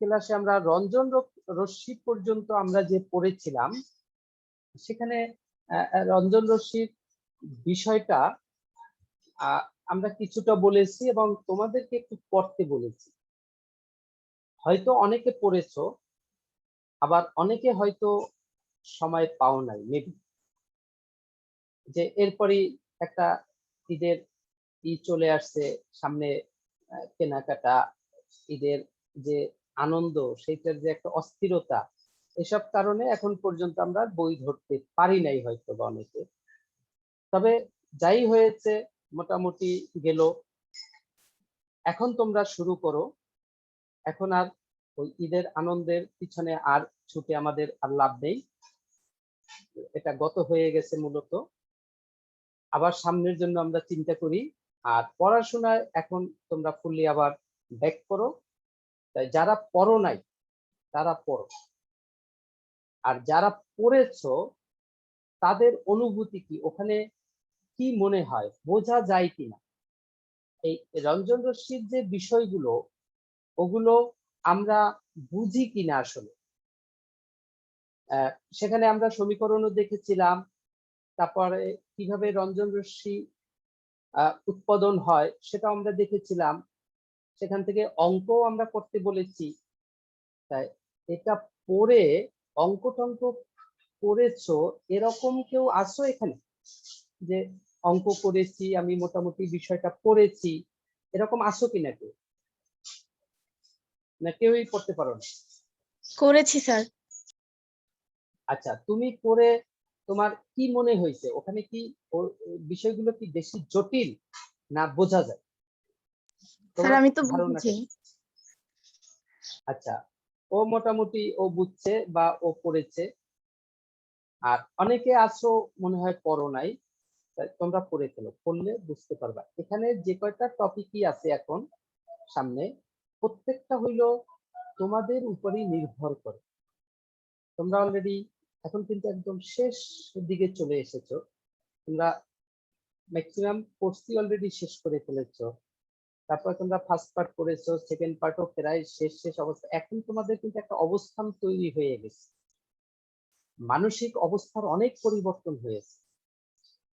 ক্লাসে আমরা রঞ্জন রশ্মি পর্যন্ত আমরা যে পড়েছিলাম, সেখানে রঞ্জন রশ্মির বিষয়টা আমরা কিছুটা বলেছি এবং তোমাদেরকে একটু পড়তে বলেছি। হয়তো অনেকে পড়েছো, আবার অনেকে হয়তো সময় পাও নাই, মেবি। যে এরপরই একটা ঈদের চলে আসছে সামনে, কেনাকাটা, ঈদের যে আনন্দ, সেইটার যে একটা অস্থিরতা, এসব কারণে এখন পর্যন্ত আমরা বই ধরতে পারি নাই হয়তো বা অনেকে। তবে যাই হয়েছে মোটামুটি গেল। এখন তোমরা শুরু করো। এখন আর ওই ঈদের আনন্দের পিছনে আর ছুটে আমাদের আর লাভ নেই, এটা গত হয়ে গেছে মূলত। আবার সামনের জন্য আমরা চিন্তা করি। আর পড়াশোনায় এখন তোমরা ফুললি আবার ব্যাক করো। তাই যারা পড়ো নাই তারা পড়ো, আর যারা পড়েছো তাদের অনুভূতি কি, ওখানে কি মনে হয়, বোঝা যায় কিনা, এই রঞ্জন রশ্মির যে বিষয়গুলো ওগুলো আমরা বুঝি কিনা আসলে। সেখানে আমরা সমীকরণও দেখেছিলাম, তারপরে কিভাবে রঞ্জন রশ্মি উৎপাদন হয় সেটা আমরা দেখেছিলাম। সেখান থেকে অঙ্কও আমরা করতে বলেছি। তাই এটা পড়ে অঙ্ক টঙ্ক করেছো এরকম কেউ আসো এখানে যে অঙ্ক করেছি আমি, মোটামুটি বিষয়টা পড়েছি, এরকম আসো কিনা কেউ? না কেউই পড়তে পারো না? করেছি স্যার। আচ্ছা, তুমি করে তোমার কি মনে হয়েছে? ওখানে কি বিষয়গুলো কি বেশি জটিল না বোঝা যায়? স্যার আমি তো বুঝেছি। আচ্ছা, ও মোটামুটি ও বুঝছে বা ও পড়েছে। আর অনেকে আছো মনে হয় পড়ো নাই, তোমরা পড়ে ফেলো, পড়লে বুঝতে পারবা। এখানে যে কয়টা টপিকই আছে এখন সামনে, প্রত্যেকটা হইল তোমাদের উপরই নির্ভর করে। তোমরা অলরেডি এখন কিন্তু একদম শেষ দিকে চলে এসেছো। তোমরা ম্যাক্সিমাম কোর্সই অলরেডি শেষ করে ফেলেছো। তারপর তোমরা ফার্স্ট পার্ট করেছো, সেকেন্ড পার্টও প্রায় শেষ অবস্থা। এখন তোমাদের কিন্তু একটা অবস্থান তৈরি হয়ে গেছে, মানসিক অবস্থার অনেক পরিবর্তন হয়েছে,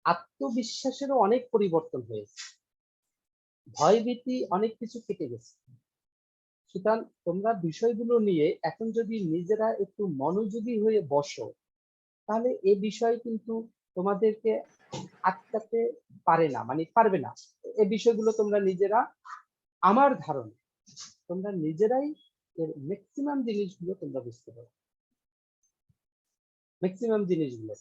আত্মবিশ্বাসেরও অনেক পরিবর্তন হয়েছে, ভয়ভীতি অনেক কিছু কেটে গেছে। সুতরাং তোমরা বিষয়গুলো নিয়ে এখন যদি নিজেরা একটু মনোযোগী হয়ে বসো, তাহলে এ বিষয় কিন্তু তোমাদেরকে আটকাতে পারে না, মানে পারবে না। এই বিষয়গুলো তোমরা নিজেরা, আমার ধারণা তোমরা নিজেরাই এর ম্যাক্সিমাম জিনিসগুলো তোমরা বুঝতে পারো, ম্যাক্সিমাম জিনিসগুলো।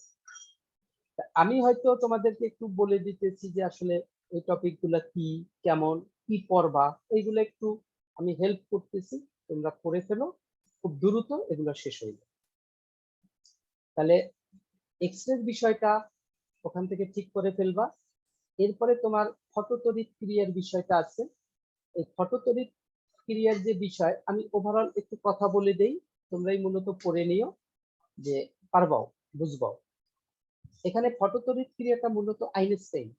আমি হয়তো তোমাদেরকে একটু বলে দিতেছি যে আসলে এই টপিক গুলা কি, কেমন, কি পড়বা, এইগুলো একটু আমি হেল্প করতেছি। তোমরা পড়ে ফেলো, খুব দ্রুত এগুলো শেষ হয়ে যাবে। তাহলে এক্সরের বিষয়টা ওখান থেকে ঠিক করে ফেলবা। এরপরে তোমার ফটোতড়িৎ ক্রিয়ার বিষয়টা আছে। এই ফটোতড়িৎ ক্রিয়ার যে বিষয়, আমি ওভারঅল একটু কথা বলে দেই, তোমরাই মূলত পড়ে নিও যে পারবাও, বুঝবাও। এখানে ফটোতড়িৎ ক্রিয়াটা মূলত আইনস্টাইন,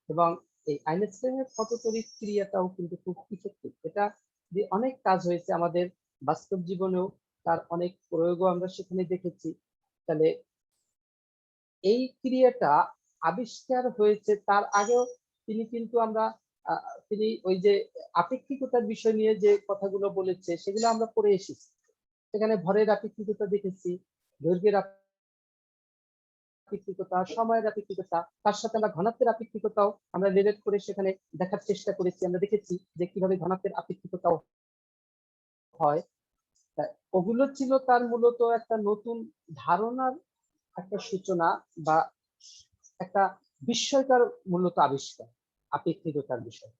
এবং এই আইনস্টাইনের ফটোতড়িৎ ক্রিয়াটাও কিন্তু খুব ইফেক্টিভ। এটা যে অনেক কাজ হয়েছে আমাদের বাস্তব জীবনেও, তার অনেক প্রয়োগও আমরা সেখানে দেখেছি। তাহলে এই ক্রিয়াটা আবিষ্কার হয়েছে তার আগেও তিনি কিন্তু আমরা তিনি ওই যে আপেক্ষিকতার বিষয় নিয়ে যে কথাগুলো বলেছে সেগুলো আমরা পড়ে এসেছি। সেখানে ভরের আপেক্ষিকতা দেখেছি, দৈর্ঘ্যের আপেক্ষিকতা, সময়ের আপেক্ষিকতা, তার সাথে আমরা ঘনত্বের আপেক্ষিকতাও আমরা রিলেট করে সেখানে দেখার চেষ্টা করেছি। আমরা দেখেছি যে কিভাবে ঘনত্বের আপেক্ষিকতাও হয়। ওগুলো ছিল তার মূলত একটা নতুন ধারণার একটা সূচনা, বা একটা বিস্ময়কর মূলত আবিষ্কার আপেক্ষিকতার বিষয়।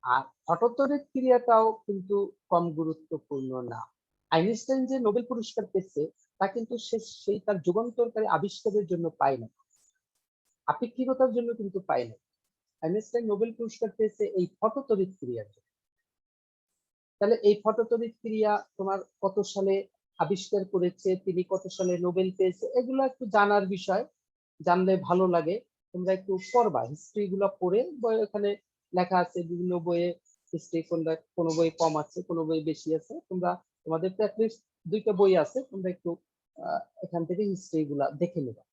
আর ফটোতড়িৎ ক্রিয়াটাও কিন্তু কম গুরুত্বপূর্ণ না। আইনস্টাইন যে নোবেল পুরস্কার পেয়েছে তা কিন্তু সেই তার যুগান্তরকারী আবিষ্কারের জন্য পায় না, আপেক্ষিকতার জন্য কিন্তু পায় না। আইনস্টাইন নোবেল পুরস্কার পেয়েছে এই ফটোতড়িৎ ক্রিয়ার জন্য। তাহলে এই ফটোতড়িৎ ক্রিয়া তোমার কত সালে আবিষ্কার করেছে, তিনি কত সালে নোবেল পেয়েছে, এগুলো একটু জানার বিষয়, জানলে ভালো লাগে। তোমরা একটু পড়বা, হিস্ট্রি গুলো পড়ে, বই ওখানে লেখা আছে বিভিন্ন বইয়ে, হিস্ট্রি কোনো বই কম আছে, কোনো বই বেশি আছে। তোমরা তোমাদের তো অ্যাটলিস্ট 2টা বই আছে, তোমরা একটু এখান থেকে হিস্ট্রি গুলা দেখে নেবা।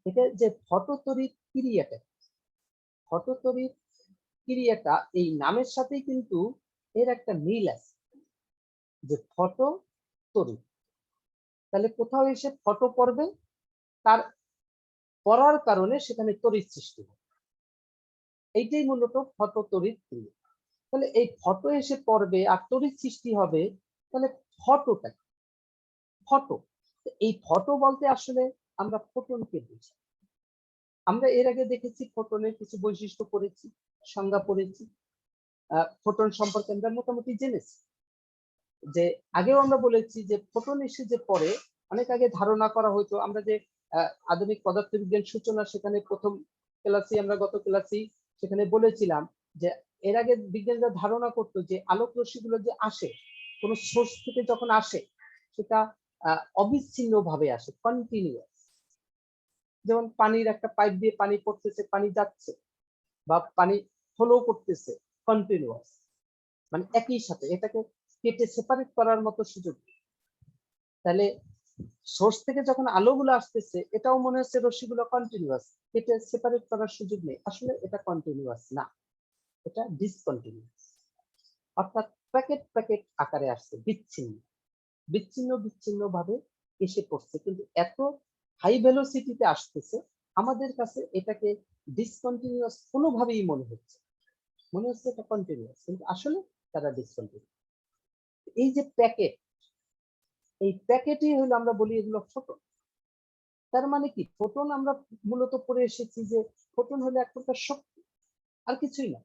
এটা যে ফটো তৈরির ক্রিয়াটা, ফটো তৈরির ক্রিয়াটা এই নামের সাথেই কিন্তু এর একটা মিল আছে, যে ফটো তৈরি। তাহলে কোথাও এসে ফটো পড়বে, তার পড়ার কারণে সেখানে তড়িৎ সৃষ্টি হবে। এইটাই মূলত ফটো তড়িৎ ক্রিয়া। তাহলে এই ফটো এসে পড়বে আর তড়িৎ সৃষ্টি হবে, তাহলে ফটোটা ফটো, এই ফটো বলতে আসলে আমরা ফোটনকে বুঝি। আমরা এর আগে দেখেছি ফোটনের কিছু বৈশিষ্ট্য পড়েছি, সংজ্ঞা পড়েছি, ফোটন সম্পর্কে আমরা মোটামুটি জেনেছি। যে আগেও আমরা বলেছি যে ফোটন এসে যে পড়ে, অনেক আগে ধারণা করা হতো, আমরা যে আধুনিক পদার্থবিজ্ঞান সূচনা সেখানে প্রথম ক্লাসে, আমরা গত ক্লাসেই সেখানে বলেছিলাম যে এর আগে বিজ্ঞানীরা ধারণা করতো যে আলোক রশ্মিগুলো যে আসে কোন সোর্স থেকে যখন আসে, সেটা অবিচ্ছিন্ন ভাবে আসে, কন্টিনিউয়াস। যেমন পানির একটা পাইপ দিয়ে পানি পড়তেছে, পানি যাচ্ছে, বা পানি ফ্লো করতেছে, কন্টিনিউয়াস, মানে একই সাথে, এটাকে কেটে সেপারেট করার মতো সুযোগ। তাহলে সোর্স থেকে যখন আলোগুলো আসতেছে, এটাও মনে হচ্ছে রশ্মিগুলো কন্টিনিউয়াস, কেটে সেপারেট করার সুযোগ নেই। আসলে এটা কন্টিনিউয়াস না, এটা ডিসকন্টিনিউয়াস, অর্থাৎ প্যাকেট প্যাকেট আকারে আসছে, বিচ্ছিন্ন বিচ্ছিন্ন বিচ্ছিন্ন ভাবে এসে পড়ছে, কিন্তু এত হাই ভেলোসিটিতে আসতেছে আমাদের কাছে এটাকে ডিসকন্টিনিউয়াস কোনোভাবেই মনে হচ্ছে এটা কন্টিনিউয়াস, কিন্তু আসলে তারা ডিসকন্টিনিউয়াস। এই যে প্যাকেট, এই প্যাকেটই হলো আমরা বলি এগুলো ফোটন। তার মানে কি, ফোটন আমরা মূলত পড়ে এসেছি যে ফোটন হলো এক প্রকার শক্তি, আর কিছুই না,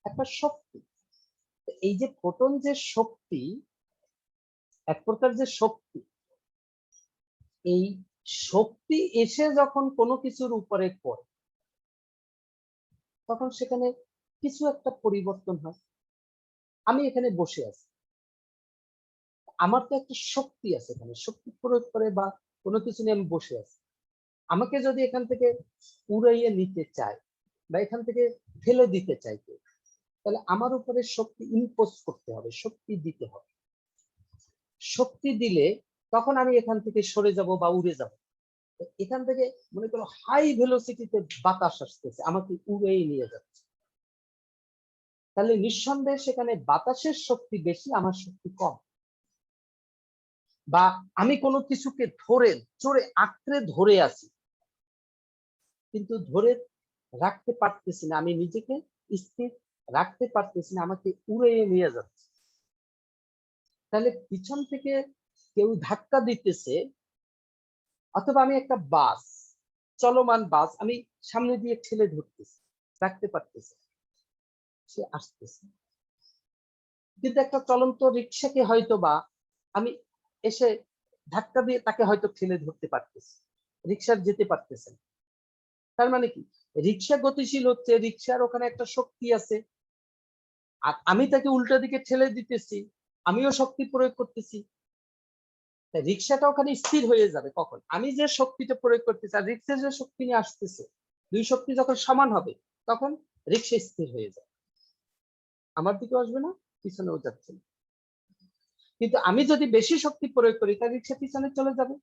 একটা শক্তি। এই যে ফোটন যে শক্তি, এক প্রকার যে শক্তি, এই শক্তি এসে যখন কোনো কিছুর উপরে পড়ে, তখন সেখানে কিছু একটা পরিবর্তন হয়। আমি এখানে বসে আছি, আমার তো একটা শক্তি আছে, এখানে শক্তি প্রয়োগ করে বা কোনো কিছু নিয়ে আমি বসে আছি। আমাকে যদি এখান থেকে উড়াইয়ে নিতে চায় বা এখান থেকে ফেলে দিতে চাই, তাহলে আমার উপরে শক্তি ইম্পোজ করতে হবে, শক্তি দিতে হবে। শক্তি দিলে তখন আমি এখান থেকে সরে যাব বা উড়ে যাব। এখান থেকে মনে করো হাই ভেলোসিটিতে বাতাস আসতেছে, আমাকে উড়েই নিয়ে যাচ্ছে, তাহলে নিঃসন্দেহে সেখানে বাতাসের শক্তি বেশি, আমার শক্তি কম। বা আমি কোনো কিছুকে ধরে চড়ে আঁকড়ে ধরে আছি, কিন্তু ধরে রাখতে পারতেছি না, আমি নিজেকে স্থির রাখতে পারতেছি না, আমাকে উড়ে নিয়ে যাচ্ছে। তাহলে পিছন থেকে কেউ ধাক্কা দিতেছে, অথবা আমি একটা বাস, চলমান বাস আমি সামনে দিয়ে ঠেলে ধরতেছি, রাখতে পারতেছি, সে আসতেছে। কিন্তু একটা চলন্ত রিক্সাকে হয়তো বা আমি এসে ধাক্কা দিয়ে তাকে হয়তো ঠেলে ধরতে পারতেছি, রিক্সার যেতে পারতেছে। তার মানে কি, রিক্সা গতিশীল হচ্ছে, রিক্সার ওখানে একটা শক্তি আছে, আর আমি তাকে উল্টা দিকে ঠেলে দিতেছি, আমিও শক্তি প্রয়োগ করতেছি। রিক্সাটা ওখানে স্থির হয়ে যাবে কখন, আমি যে শক্তিটা প্রয়োগ করতেছি আর রিক্সা যে শক্তি নিয়ে আসতেছে, দুই শক্তি যখন সমান হবে, তখন রিক্সা স্থির হয়ে যাবে, আমার দিকে আসবে না, পিছনেও যাচ্ছে না। কিন্তু আমি যদি বেশি শক্তি প্রয়োগ করি, তাহলে রিক্সা পিছনে চলে যাবে।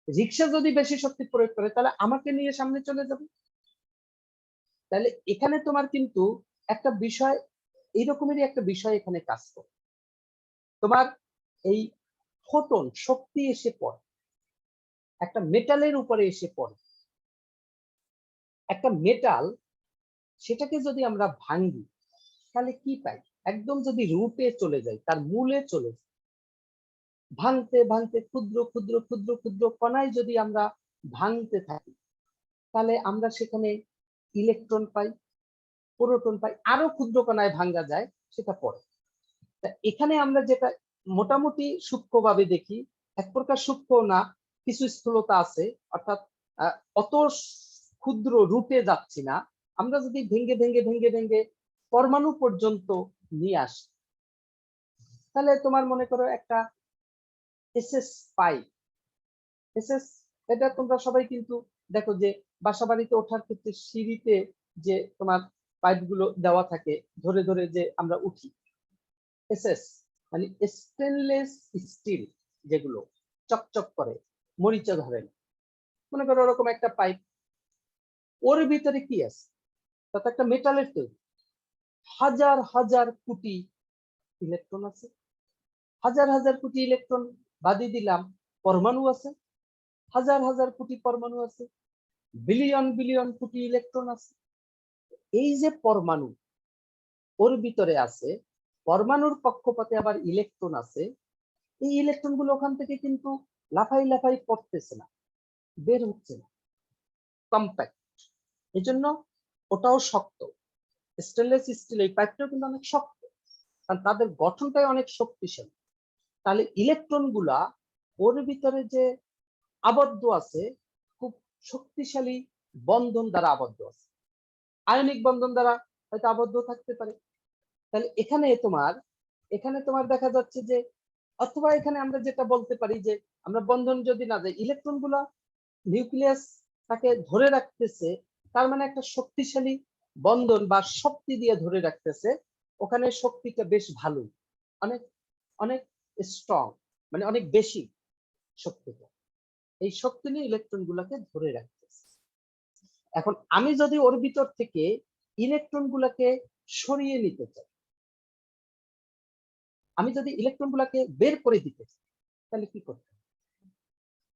রিক্সা যদি বেশি শক্তি প্রয়োগ করে, তাহলে আমাকে নিয়ে সামনে চলে যাবে। তাহলে এখানে তোমার কিন্তু একটা বিষয়, এইরকমেরই একটা বিষয় এখানে কাজ করে। তোমার এই ফোটন শক্তি এসে পড়ে, একটা মেটালের উপরে এসে পড়ে। একটা মেটাল, সেটাকে যদি আমরা ভাঙি, তাহলে কি পাই? একদম যদি রুটে চলে যায়, তার মূলে চলে যায়, ভাঙতে ভাঙতে ক্ষুদ্র ক্ষুদ্র ক্ষুদ্র ক্ষুদ্র কণায় যদি আমরা ভাঙতে থাকি, তাহলে আমরা সেখানে ইলেকট্রন পাই, প্রোটন পাই, আরো ক্ষুদ্র কণায় ভাঙা যায়, সেটা পড়ে। তা এখানে আমরা যেটা মোটামুটি সূক্ষ্মভাবে দেখি, এক প্রকার সূক্ষ্ম না, কিছু স্থূলতা আছে, অর্থাৎ অত ক্ষুদ্র রুটে যাচ্ছি না। আমরা যদি ভেঙ্গে ভেঙ্গে ভেঙ্গে ভেঙ্গে পরমাণু পর্যন্ত নিয়ে আসি, তাহলে তোমার মনে করো একটা এসএস পাই। এসএস, এটা তোমরা সবাই কিন্তু দেখো যে বাসা বাড়িতে ওঠার ক্ষেত্রে সিঁড়িতে যে তোমার পাইপ গুলো দেওয়া থাকে ধরে ধরে যে আমরা উঠি, এসএস মানে স্টেনলেস স্টিল, যেগুলো চকচক করে, মরিচা ধরে না, মনে করো ওরকম একটা পাইপ, ওর ভিতরে কি আছে, তাতে একটা মেটালের তৈরি, হাজার হাজার কোটি ইলেকট্রন আছে, হাজার হাজার কোটি ইলেকট্রন বাদই দিলাম, পরমাণু আছে, হাজার হাজার কোটি পরমাণু আছে, বিলিয়ন বিলিয়ন কোটি ইলেকট্রন আছে। এই যে পরমাণু ওর ভিতরে আছে, পরমাণুর কক্ষপথে আবার ইলেকট্রন আছে, এই ইলেকট্রন গুলো ওখান থেকে কিন্তু লাফাই লাফাই পড়তেছে না, বের হচ্ছে না, কম্প্যাক্ট, এই জন্য ওটাও শক্ত। স্টেনলেস স্টিল এই পাইপটাও কিন্তু অনেক শক্ত, কারণ তাদের গঠনটাই অনেক শক্তিশালী। তাহলে ইলেকট্রন গুলা ওর ভিতরে যে আবদ্ধ আছে, খুব শক্তিশালী বন্ধন দ্বারা আবদ্ধ আছে, আয়নিক বন্ধন দ্বারা হয়তো আবদ্ধ থাকতে পারে। তাহলে এখানে তোমার দেখা যাচ্ছে যে, অথবা এখানে আমরা যেটা বলতে পারি যে, আমরা বন্ধন যদি না যাই, ইলেকট্রন গুলা নিউক্লিয়াস তাকে ধরে রাখতেছে, তার মানে একটা শক্তিশালী বন্ধন বা শক্তি দিয়ে ধরে রাখতেছে, ওখানে শক্তিটা বেশ ভালোই, অনেক অনেক স্ট্রং, মানে অনেক বেশি শক্তিটা, এই শক্তি নিয়ে ইলেকট্রন গুলাকে ধরে রাখতেছে। এখন আমি যদি ওর ভিতর থেকে ইলেকট্রন গুলাকে সরিয়ে নিতে চাই, আমি যদি ইলেকট্রন গুলাকে বের করে দিতে চাই, তাহলে কি করতে হবে?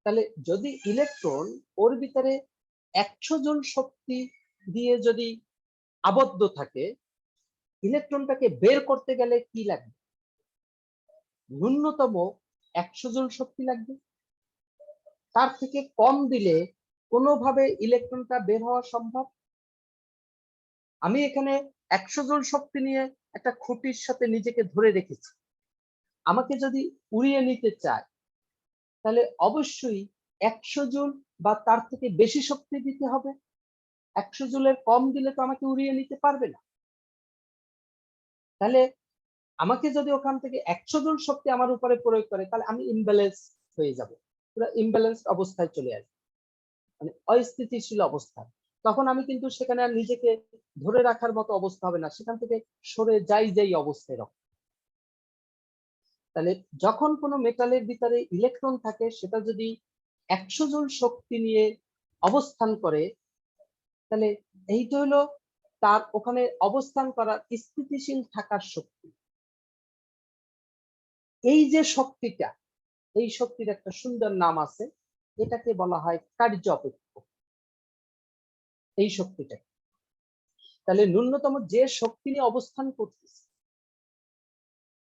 তাহলে যদি ইলেকট্রন ওর ভিতরে 100 জন শক্তি দিয়ে যদি আবদ্ধ থাকে, ইলেকট্রনটাকে বের করতে গেলে কি লাগবে? ন্যূনতম 100 জন শক্তি লাগবে। তার থেকে কম দিলে কোনোভাবে ইলেকট্রনটা বের হওয়া সম্ভব? আমি এখানে 100 জন শক্তি নিয়ে একটা খুঁটির সাথে নিজেকে ধরে রেখেছি, আমাকে যদি উড়িয়ে নিতে চায়, তাহলে অবশ্যই 100 জুল বা তার থেকে বেশি শক্তি দিতে হবে। 100 জুলের কম দিলে তো আমাকে উড়িয়ে নিতে পারবে না। তাহলে আমাকে যদি ওখান থেকে 100 জুল শক্তি আমার উপরে প্রয়োগ করে, তাহলে আমি ইমব্যালেন্স হয়ে যাব, পুরো ইমব্যালেন্স অবস্থায় চলে আসবে, মানে অস্থিতিশীল অবস্থা। তখন আমি কিন্তু সেখানে আর নিজেকে ধরে রাখার মতো অবস্থা হবে না, সেখান থেকে সরে যাই অবস্থায় রাখবো। তাহলে যখন কোনো মেটালের ভিতরে ইলেকট্রন থাকে, সেটা যদি 100 জুল শক্তি নিয়ে অবস্থান করে, তাহলে এইটা হলো তার ওখানে অবস্থান করার, স্থিতিশীল থাকার শক্তি। এই যে শক্তিটা, এই শক্তির একটা সুন্দর নাম আছে, এটাকে বলা হয় কার্য অপেক্ষক। এই শক্তিটা, তাহলে ন্যূনতম যে শক্তি নিয়ে অবস্থান করতেছে,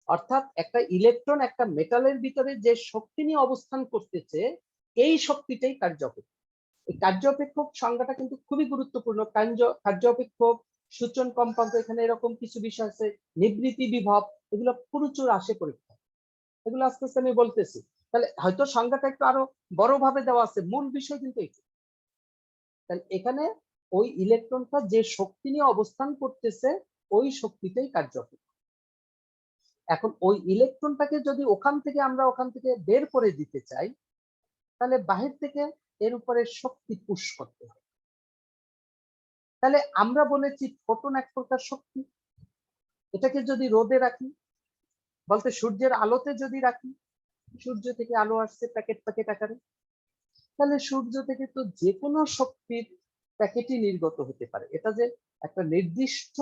অর্থাৎ একটা ইলেকট্রন একটা মেটালের ভিতরে যে শক্তি নিয়ে অবস্থান করতেছে, এই শক্তিটাই কার্য অপেক্ষক। এই কার্য অপেক্ষক সংজ্ঞাটা কিন্তু খুবই গুরুত্বপূর্ণ। কার্য অপেক্ষক, সূচন কম্পাঙ্ক, এখানে এরকম কিছু বিষয় আছে, নিবৃত্তি বিভব, এগুলো প্রচুর আসে পরীক্ষা, এগুলো আস্তে আস্তে আমি বলতেছি। তাহলে হয়তো সংজ্ঞাটা একটু আরো বড় ভাবে দেওয়া আছে, মূল বিষয় কিন্তু এই। তাহলে এখানে ওই ইলেকট্রনটা যে শক্তি নিয়ে অবস্থান করতেছে, ওই শক্তিটাই কার্য অপেক্ষক। এখন ওই ইলেকট্রনটাকে যদি ওখান থেকে বের করে দিতে চাই, তাহলে বাহির থেকে এর উপরে শক্তি পুশ করতে হবে। তাহলে আমরা বলেছি ফোটন এক প্রকার শক্তি, এটাকে যদি রোদে রাখি, বলতে সূর্যের আলোতে যদি রাখি, সূর্য থেকে আলো আসছে প্যাকেট প্যাকেট আকারে, তাহলে সূর্য থেকে তো যে কোনো শক্তির প্যাকেটই নির্গত হতে পারে। এটা যে একটা নির্দিষ্ট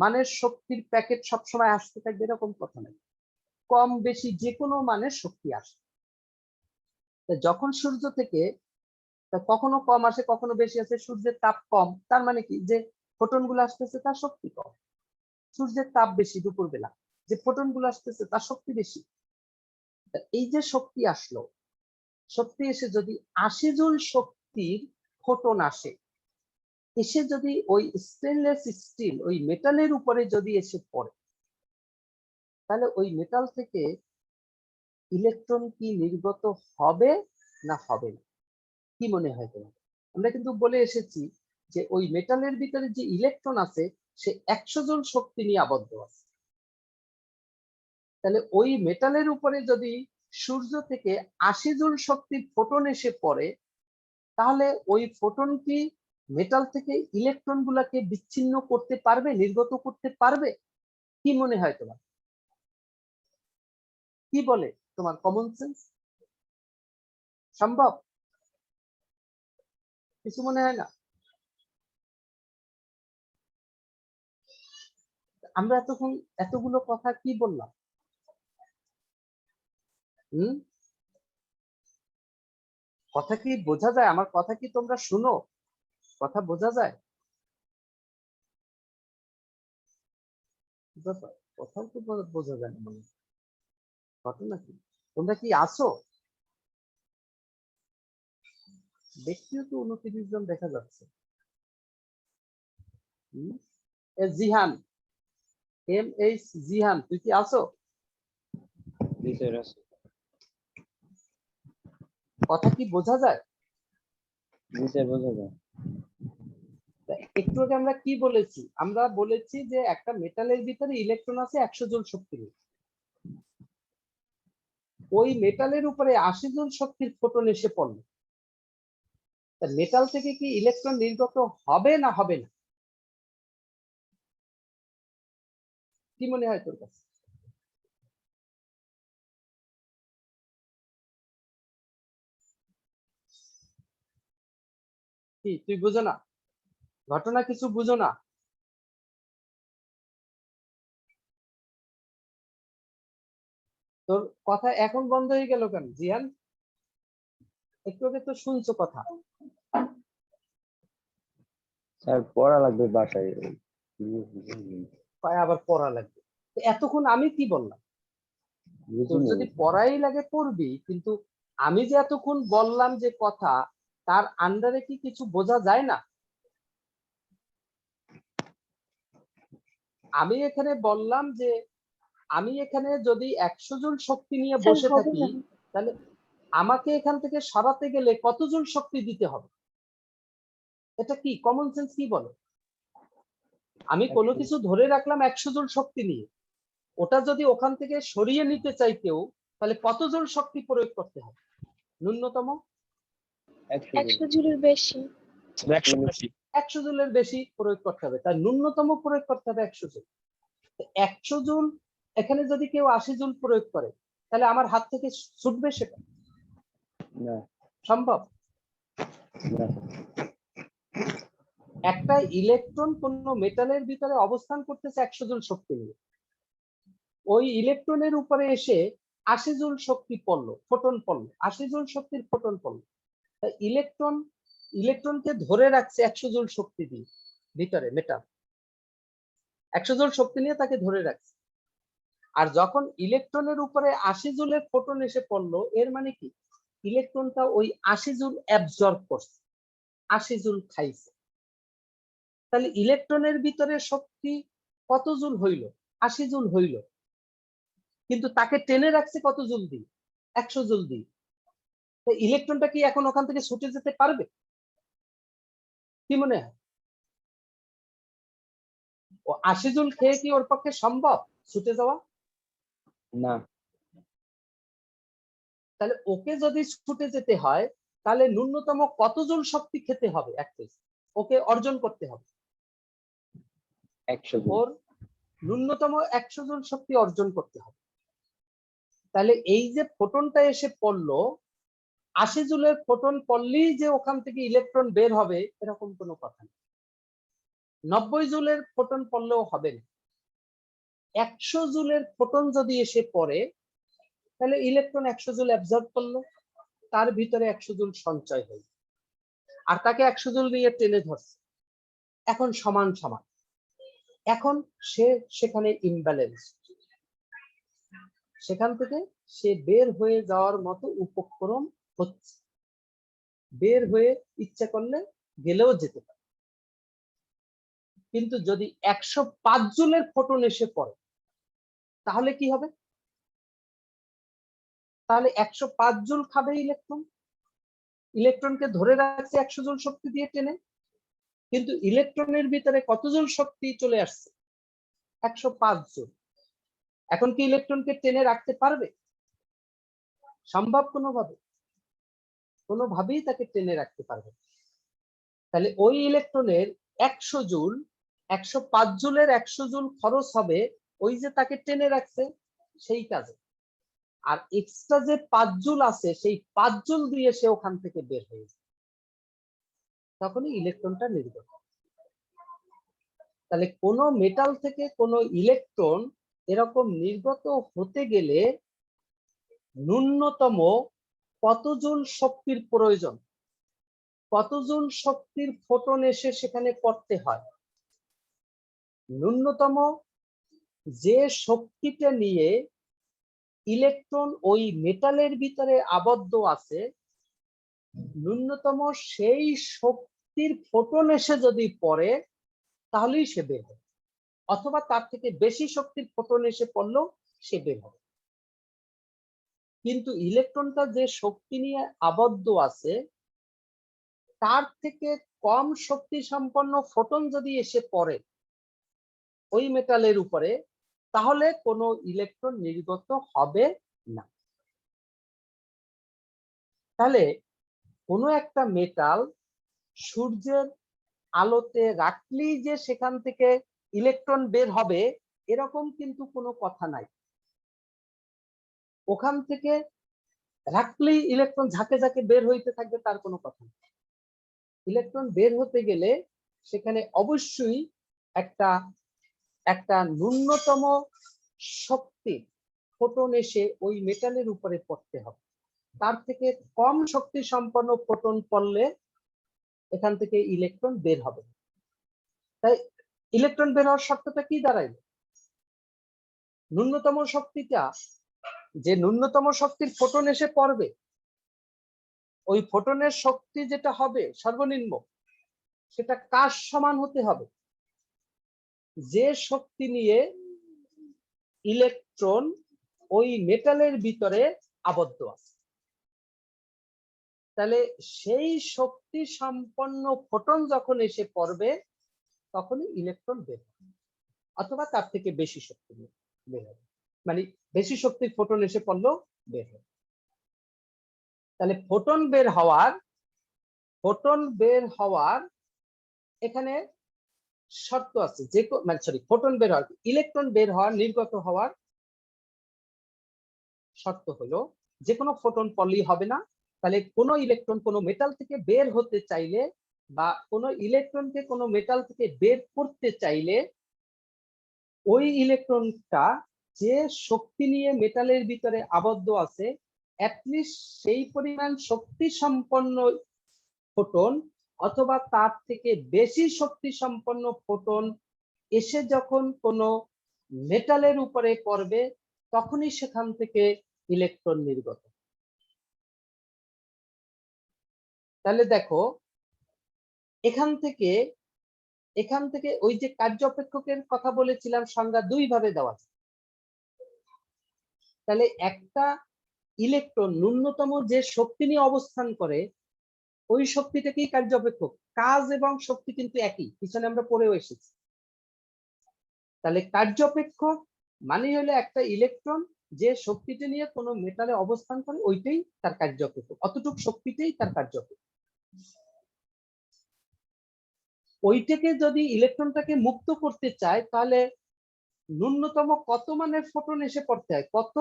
মানের শক্তির প্যাকেট সবসময় আসতে থাকবে এরকম কথা নেই, কম বেশি যে কোনো মানের শক্তি আসে। যখন সূর্য থেকে কখনো কম আসে কখনো বেশি আসে, সূর্যের তাপ কম, তার মানে কি যে ফোটন গুলো আসতেছে তার শক্তি কম। সূর্যের তাপ বেশি দুপুরবেলা, যে ফোটন গুলো আসতেছে তার শক্তি বেশি। এই যে শক্তি আসলো, শক্তি এসে যদি 80 জুল শক্তির ফোটন আসে, এসে যদি ওই স্টেনলেস স্টিল ওই মেটালের উপরে যদি এসে পড়ে, তাহলে ওই মেটাল থেকে ইলেকট্রন কি নির্গত হবে না হবে না? কি মনে হয় তোমার? আমরা কিন্তু বলে এসেছি যে ওই মেটালের ভিতরে যে ইলেকট্রন আছে, সে 100 জন শক্তি নিয়ে আবদ্ধ আছে। তাহলে ওই মেটালের উপরে যদি সূর্য থেকে 80 জুল শক্তির ফোটন এসে পড়ে, তাহলে ওই ফোটন কি মেটাল থেকে ইলেকট্রন গুলাকে বিচ্ছিন্ন করতে পারবে, নির্গত করতে পারবে? কি মনে হয় তোমার? কি বলে তোমার কমন সেন্স? সম্ভব? কিছু মনে হয় না? আমরা এতক্ষণ এতগুলো কথা কি বললাম? কথা কি বোঝা যায়? আমার কথা কি তোমরা শুনো? কথা বোঝা যায়? কথাও তো বোঝা যায় না। মানে ঘটনা কি? তোমরা কি আসো? ব্যক্তিও তো 29 জন দেখা যাচ্ছে। জিহান, MH জিহান, তুই কি আসো? কথা কি বোঝা যায়? বোঝা যায়। একটু আগে আমরা কি বলেছি? আমরা বলেছি যে একটা মেটালের ভিতরে ইলেকট্রন আছে 100 জুল শক্তি নিয়ে। ওই মেটালের উপরে 80 জুল শক্তির ফোটন এসে পড়লো। মেটাল থেকে কি ইলেকট্রন নির্গত হবে না হবে না? কি মনে হয় তোর কাছে? কি তুই বুঝো না? ঘটনা কিছু বুঝো না? তোর কথা এখন বন্ধ হয়ে গেল কেন জিয়ান? একটু আগে তো শুনছো কথা। স্যার পড়া লাগবে বাসায়। আবার পড়া লাগবে? এতক্ষণ আমি কি বললাম? তোর বুঝিনি। যদি পড়াই লাগে পড়বি, কিন্তু আমি যে এতক্ষণ বললাম যে কথা, তার আন্ডারে কি কিছু বোঝা যায় না? আমি এখানে বললাম যে আমি এখানে যদি 100 জুল শক্তি নিয়ে স্যার বসে হবে থাকি, না। তাহলে আমাকে এখান থেকে সরাতে গেলে কত জুল শক্তি দিতে হবে? এটা কি কমন সেন্স কি বলে? আমি কোনো কিছু ধরে রাখলাম 100 জুল শক্তি নিয়ে, ওটা যদি ওখান থেকে সরিয়ে নিতে চাই কেউ, তাহলে কত জুল শক্তি প্রয়োগ করতে হবে ন্যূনতম? 100 জুলের বেশি। 100 জুলের বেশি প্রয়োগ করতে হবে। তার ন্যূনতম প্রয়োগ করতে হবে 100 জুল। 100 জুল এখানে যদি কেউ 80 জুল প্রয়োগ করে, তাহলে আমার হাত থেকে ছুটবে সেটা? না। সম্ভব? না। একটা ইলেকট্রন কোন মেটালের ভিতরে অবস্থান করতেছে 100 জুল শক্তি নিয়ে। ওই ইলেকট্রনের উপরে এসে 80 জুল শক্তি পড়লো, ফোটন পড়লো, 80 জুল শক্তির ফোটন পড়লো। ইলেকট্রনকে ধরে রাখছে 100 জুল শক্তি দিয়ে ভিতরে মেটাল, 100 জুল শক্তি নিয়ে তাকে ধরে রাখছে। আর যখন ইলেকট্রনের উপরে 80 জুলের ফোটন এসে পড়লো, এর মানে কি ইলেকট্রনটা ওই 80 জুল অ্যাবজর্ব করছে, 80 জুল খাইছে। তাহলে ইলেকট্রনের ভিতরে শক্তি কত জুল হইল? 80 জুল হইল, কিন্তু তাকে টেনে রাখছে কত জুল দিয়ে? 100 জুল দিয়ে। ইলেকট্রনটা কি এখন ওখান থেকে ছুটে যেতে পারবে? কি মনে হয়? ও 80 জুল খেয়ে কি ওর পক্ষে সম্ভব ছুটে যাওয়া? না। তাহলে ওকে যদি ছুটে যেতে হয়, তাহলে ন্যূনতম কত জুল শক্তি খেতে হবে? ওকে অর্জন করতে হবে 100 জুল। ওর ন্যূনতম 100 জুল শক্তি অর্জন করতে হবে। তাহলে এই যে ফোটনটা এসে পড়লো, 80 জুলের ফোটন পড়লেই যে ওখান থেকে ইলেকট্রন বের হবে এরকম কোনো কথা নেই। 90 জুলের ফোটন পড়লেও হবে না। 100 জুলের ফোটন যদি এসে পড়ে, তাহলে ইলেকট্রন 100 জুল অ্যাবজর্ব করলো, তার ভিতরে 100 জুল সঞ্চয় হলো, আর তাকে 100 জুল নিয়ে টেনে ধরছে। এখন সমান সমান, এখন সে সেখানে ইমব্যালেন্স, সেখান থেকে সে বের হয়ে যাওয়ার মতো উপক্রম হচ্ছে, বের হয়ে ইচ্ছা করলে গেলেও যেতে পারে। কিন্তু যদি 105 জুলের ফোটন এসে পড়ে, তাহলে কি হবে? তাহলে 105 জুল খাবে ইলেকট্রন, ইলেকট্রনকে ধরে রাখছে 100 জুল শক্তি দিয়ে টেনে, কিন্তু ইলেকট্রনের ভিতরে কত জুল শক্তি চলে আসছে? 105 জুল। এখন কি ইলেকট্রনকে টেনে রাখতে পারবে? সম্ভব কোনোভাবে? কোনোভাবেই তাকে টেনে রাখতে পারবে। তাহলে ওই ইলেকট্রনের 100 জুল 105 জুলের 100 জুল খরচ হবে ওই যে তাকে টেনে রাখছে সেই কাজে, আর এক্সট্রা যে 5 জুল আছে সেই 5 জুল দিয়ে সে ওখান থেকে বের হয়ে যায়, তখনই ইলেকট্রনটা নির্গত। তাহলে কোন মেটাল থেকে কোন ইলেকট্রন এরকম নির্গত হতে গেলে ন্যূনতম কত জুল শক্তির প্রয়োজন, কত জুল শক্তির ফোটন এসে সেখানে পড়তে হয়। ন্যূনতম যে শক্তিটা নিয়ে ইলেকট্রন ওই মেটালের ভিতরে আবদ্ধ আছে, ন্যূনতম সেই শক্তির ফোটন এসে যদি পড়ে তাহলেই সে বের হবে, অথবা তার থেকে বেশি শক্তির ফোটন এসে পড়লেও সে বের হবে। কিন্তু ইলেকট্রনটা যে শক্তি নিয়ে আবদ্ধ আছে তার থেকে কম শক্তি সম্পন্ন ফোটন যদি এসে পড়ে ওই মেটালের উপরে, তাহলে কোনো ইলেকট্রন নির্গত হবে না। তাহলে কোনো একটা মেটাল সূর্যের আলোতে রাখলেই যে সেখান থেকে ইলেকট্রন বের হবে এরকম কিন্তু কোনো কথা নাই। ওখান থেকে রাখলেই ইলেকট্রন ঝাঁকে ঝাঁকে বের হইতে থাকবে তার কোনো কথা নেই। ইলেকট্রন বের হতে গেলে সেখানে অবশ্যই একটা একটা ন্যূনতম শক্তি ফোটন এসে ওই মেটালের উপরে পড়তে হবে, তার থেকে কম শক্তি সম্পন্ন ফোটন পড়লে এখান থেকে ইলেকট্রন বের হবে। তাই ইলেকট্রন বের হওয়ার শর্তটা কি দাঁড়াইল? ন্যূনতম শক্তিটা, যে ন্যূনতম শক্তির ফোটন এসে পড়বে ওই ফোটনের শক্তি যেটা হবে সর্বনিম্ন সেটা কার সমান হতে হবে? যে শক্তি নিয়ে ইলেকট্রন ওই মেটালের ভিতরে আবদ্ধ আছে। তাহলে সেই শক্তি সম্পন্ন ফোটন যখন এসে পড়বে তখনই ইলেকট্রন বের হবে, অথবা তার থেকে বেশি শক্তি বের হবে, মানে বেশি শক্তির ফোটন এসে পড়লেও বের হবে। তাহলে ফোটন বের হওয়ার এখানে শর্ত আছে, যে মানে সরি ফোটন বের হওয়ার, ইলেকট্রন বের হওয়ার নির্গত হওয়ার শর্ত হলো যে কোনো ফোটন পড়লেই হবে না। তাহলে কোনো ইলেকট্রন কোনো মেটাল থেকে বের হতে চাইলে বা কোনো ইলেকট্রনকে কোনো মেটাল থেকে বের করতে চাইলে ওই ইলেকট্রনটা যে শক্তি নিয়ে মেটালের ভিতরে আবদ্ধ আছে অ্যাটলিস্ট সেই পরিমাণ শক্তি সম্পন্ন ফোটন অথবা তার থেকে বেশি শক্তি সম্পন্ন ফোটন এসে যখন কোনো মেটালের উপরে পড়বে তখনই সেখান থেকে ইলেকট্রন নির্গত। তাহলে দেখো এখান থেকে ওই যে কার্য অপেক্ষকের কথা বলেছিলাম সংজ্ঞা দুই ভাবে দেওয়া আছে। তাহলে একটা ইলেকট্রন ন্যূনতম যে শক্তি নিয়ে অবস্থান করে ওই শক্তিটাকেই কার্য অপেক্ষক। কাজ এবং শক্তি কিন্তু একই, পিছনে আমরা পড়েও এসেছি। তাহলে কার্য অপেক্ষক মানে হলো একটা ইলেকট্রন যে শক্তিটা নিয়ে কোনো মেটালে অবস্থান করে ওইটাই তার কার্য অপেক্ষক, অতটুকু শক্তিটাই তার কার্য অপেক্ষক। ওইটাকে যদি ইলেকট্রনটাকে মুক্ত করতে চায় তাহলে ন্যূনতম কত মানের ফোটন এসে পড়তে হয়, কত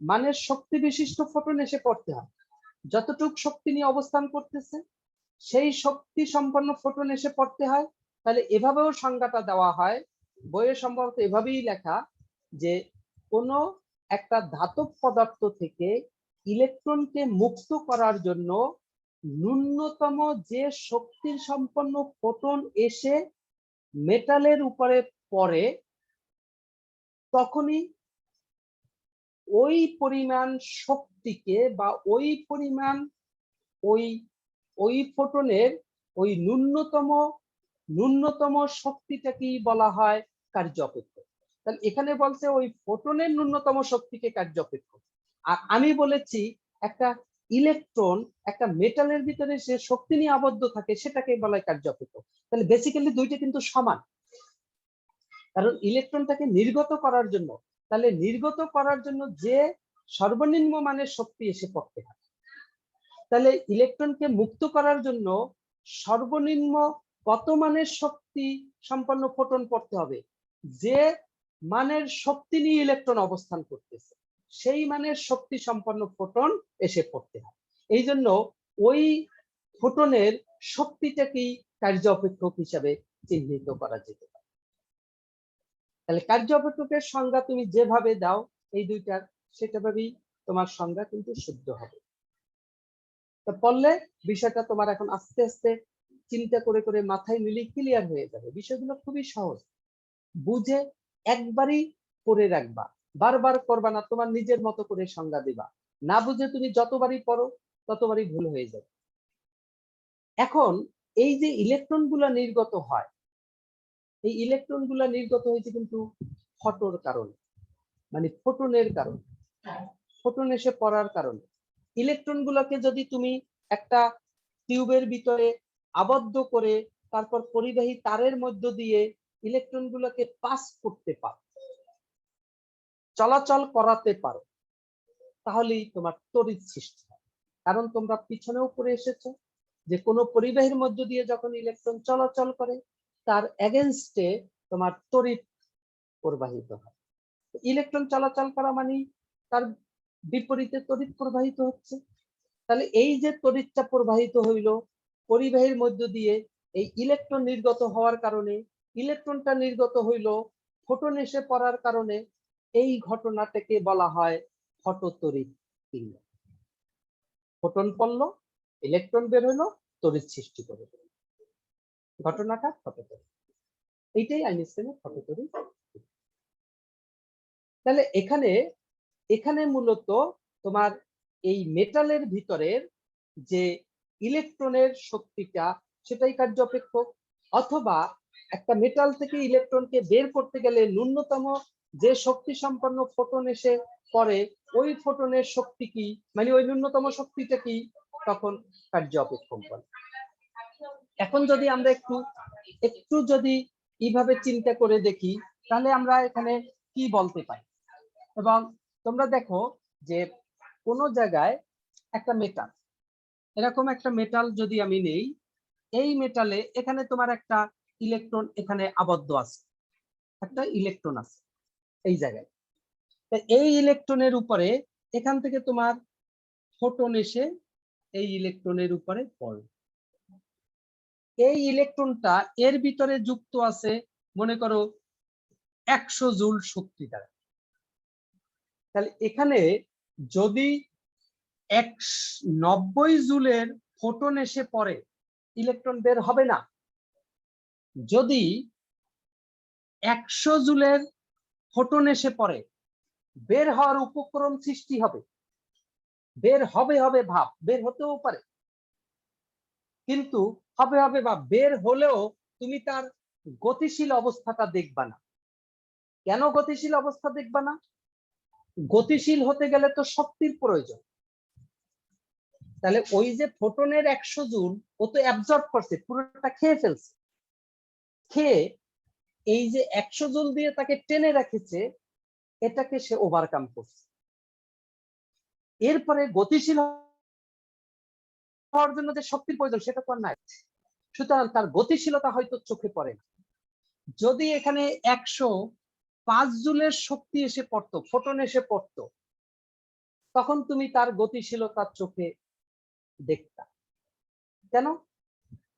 মানের শক্তি বিশিষ্ট ফোটন এসে পড়তে হয়, যতটুকু শক্তি নিয়ে অবস্থান করতেছে সেই শক্তি সম্পন্ন ফোটন এসে পড়তে হয়। তাহলে এভাবেও সংজ্ঞাটা দেওয়া হয়, বইয়ে সম্ভবত এভাবেই লেখা যে কোনো একটা ধাতব পদার্থ থেকে ইলেকট্রনকে মুক্ত করার জন্য ন্যূনতম যে শক্তি সম্পন্ন ফোটন এসে মেটালের উপরে পড়ে তখনই ওই পরিমাণ শক্তিকে বা ওই পরিমাণ ওই ফোটনের ওই ন্যূনতম শক্তিটাকেই বলা হয় কার্য অপেক্ষক। তাহলে এখানে বলছে ওই ফোটনের ন্যূনতম শক্তিকে কার্য অপেক্ষক, আর আমি বলেছি একটা ইলেকট্রন একটা মেটালের ভিতরে যে শক্তি নিয়ে আবদ্ধ থাকে সেটাকে বলা হয় কার্য অপেক্ষক। তাহলে বেসিক্যালি দুইটা কিন্তু সমান, কারণ ইলেকট্রনটাকে নির্গত করার জন্য যে সর্বনিম্ন মানের শক্তি এসে পড়তে হয় তাহলে ইলেকট্রনকে মুক্ত করার জন্য সর্বনিম্ন কত মানের শক্তি সম্পন্ন ফোটন পড়তে হবে? যে মানের শক্তি নিয়ে ইলেকট্রন অবস্থান করতেছে সেই মানের শক্তি সম্পন্ন ফোটন এসে পড়তে হয়। এই জন্য ওই ফোটনের শক্তিটাকেই কার্য অপেক্ষক হিসাবে চিহ্নিত করা যেতে পারে। তাহলে কার্য অপেক্ষকের সংজ্ঞা তুমি যেভাবে দাও এই দুইটার, সেটাভাবেই তোমার সংজ্ঞা কিন্তু শুদ্ধ হবে। তো পড়লে বিষয়টা তোমার এখন আস্তে আস্তে চিন্তা করে করে মাথায় মিলে ক্লিয়ার হয়ে যাবে। বিষয়গুলো খুবই সহজ, বুঝে একবারই করে রাখবা, বারবার করবা না, তোমার নিজের মতো করে সংজ্ঞা দিবা। না বুঝে তুমি যতবারই পড়ো ততবারই ভুল হয়ে যাবে। এখন এই যে ইলেকট্রন গুলা নির্গত হয়, এই ইলেকট্রন গুলা নির্গত হয়েছে কিন্তু ফটোর কারণে, মানে ফোটনের কারণে, ফোটন এসে পড়ার কারণে। ইলেকট্রন গুলাকে যদি তুমি একটা টিউবের ভিতরে আবদ্ধ করে তারপর পরিবাহী তারের মধ্য দিয়ে ইলেকট্রন গুলোকে পাস করতে পারো, চলাচল করাতে পারো, তাহলেই তোমার তড়িৎ সৃষ্টি হয়। কারণ তোমরা পিছনেও পড়ে এসেছো যে কোনো পরিবাহীর মধ্য দিয়ে যখন ইলেকট্রন চলাচল করে তার এগেনস্টে তোমার তড়িৎ প্রবাহিত হয়। ইলেকট্রন চলাচল করা মানে তার বিপরীতে তড়িৎ প্রবাহিত হচ্ছে। তাহলে এই যে তড়িৎটা প্রবাহিত হইল পরিবাহীর মধ্য দিয়ে, এই ইলেকট্রন নির্গত হওয়ার কারণে, ইলেকট্রনটা নির্গত হইল ফোটন এসে পড়ার কারণে, এই ঘটনাটাকে বলা হয় ফটোতড়িৎ ক্রিয়া। ফোটন পড়লো, ইলেকট্রন বের হইলো, তড়িৎ সৃষ্টি করে, ঘটনাটা ফটোতড়িৎ। এইটাই আইনস্টাইনের ফটোতড়িৎ। তাহলে এখানে এখানে মূলত তোমার এই মেটালের ভিতরের যে ইলেকট্রনের শক্তিটা সেটাই কার্য অপেক্ষক, অথবা একটা মেটাল থেকে ইলেকট্রনকে বের করতে গেলে ন্যূনতম যে শক্তি সম্পন্ন ফোটন এসে পড়ে ওই ফোটনের শক্তি কি, মানে ওই ন্যূনতম শক্তিটা কি, তখন কার্য অপেক্ষক বলে। এখন যদি আমরা একটু যদি এইভাবে চিন্তা করে দেখি তাহলে আমরা এখানে কি বলতে পারি। এবং তোমরা দেখো যে কোন জায়গায় একটা মেটাল, এরকম একটা মেটাল যদি আমি নেই, এই মেটালে এখানে তোমার একটা ইলেকট্রন এখানে আবদ্ধ আছে, একটা ইলেকট্রন আছে এই জায়গায়। এই ইলেকট্রনের উপরে এখান থেকে তোমার ফোটন এসে এই ইলেকট্রনের উপরে পড়ে। এই ইলেকট্রনটা এর ভিতরে যুক্ত আছে মনে করো 100 জুল শক্তি দ্বারা। তাহলে এখানে যদি 90 জুলের ফোটন এসে পড়ে ইলেকট্রন বের হবে না। যদি 100 জুলের ফোটন এসে পড়ে বের হওয়ার উপক্রম সৃষ্টি হবে। বের হবে হবে ভাব, বের হতেও পারে, কিন্তু হবে হবে ভাব বের হলেও তুমি তার গতিশীল অবস্থাটা দেখবা না। কেন গতিশীল অবস্থা দেখবা না? গতিশীল হতে গেলে তো শক্তির প্রয়োজন। তাহলে ওই যে ফোটনের 100 জুল ও তো অ্যাবজর্ব করছে, পুরোটা খেয়ে ফেলছে, খেয়ে এই যে 100 জুল দিয়ে তাকে টেনে রেখেছে, এটাকে সে ওভারকাম করছে। এরপরে গতিশীল হওয়ার জন্য যে শক্তির প্রয়োজন সেটা তো আর নাই, সুতরাং তার গতিশীলতা হয়তো চোখে পড়ে না। যদি এখানে 105 জুলের শক্তি এসে পড়তো, ফোটন এসে পড়তো, তখন তুমি তার গতিশীলতার চোখে দেখতা। কেন?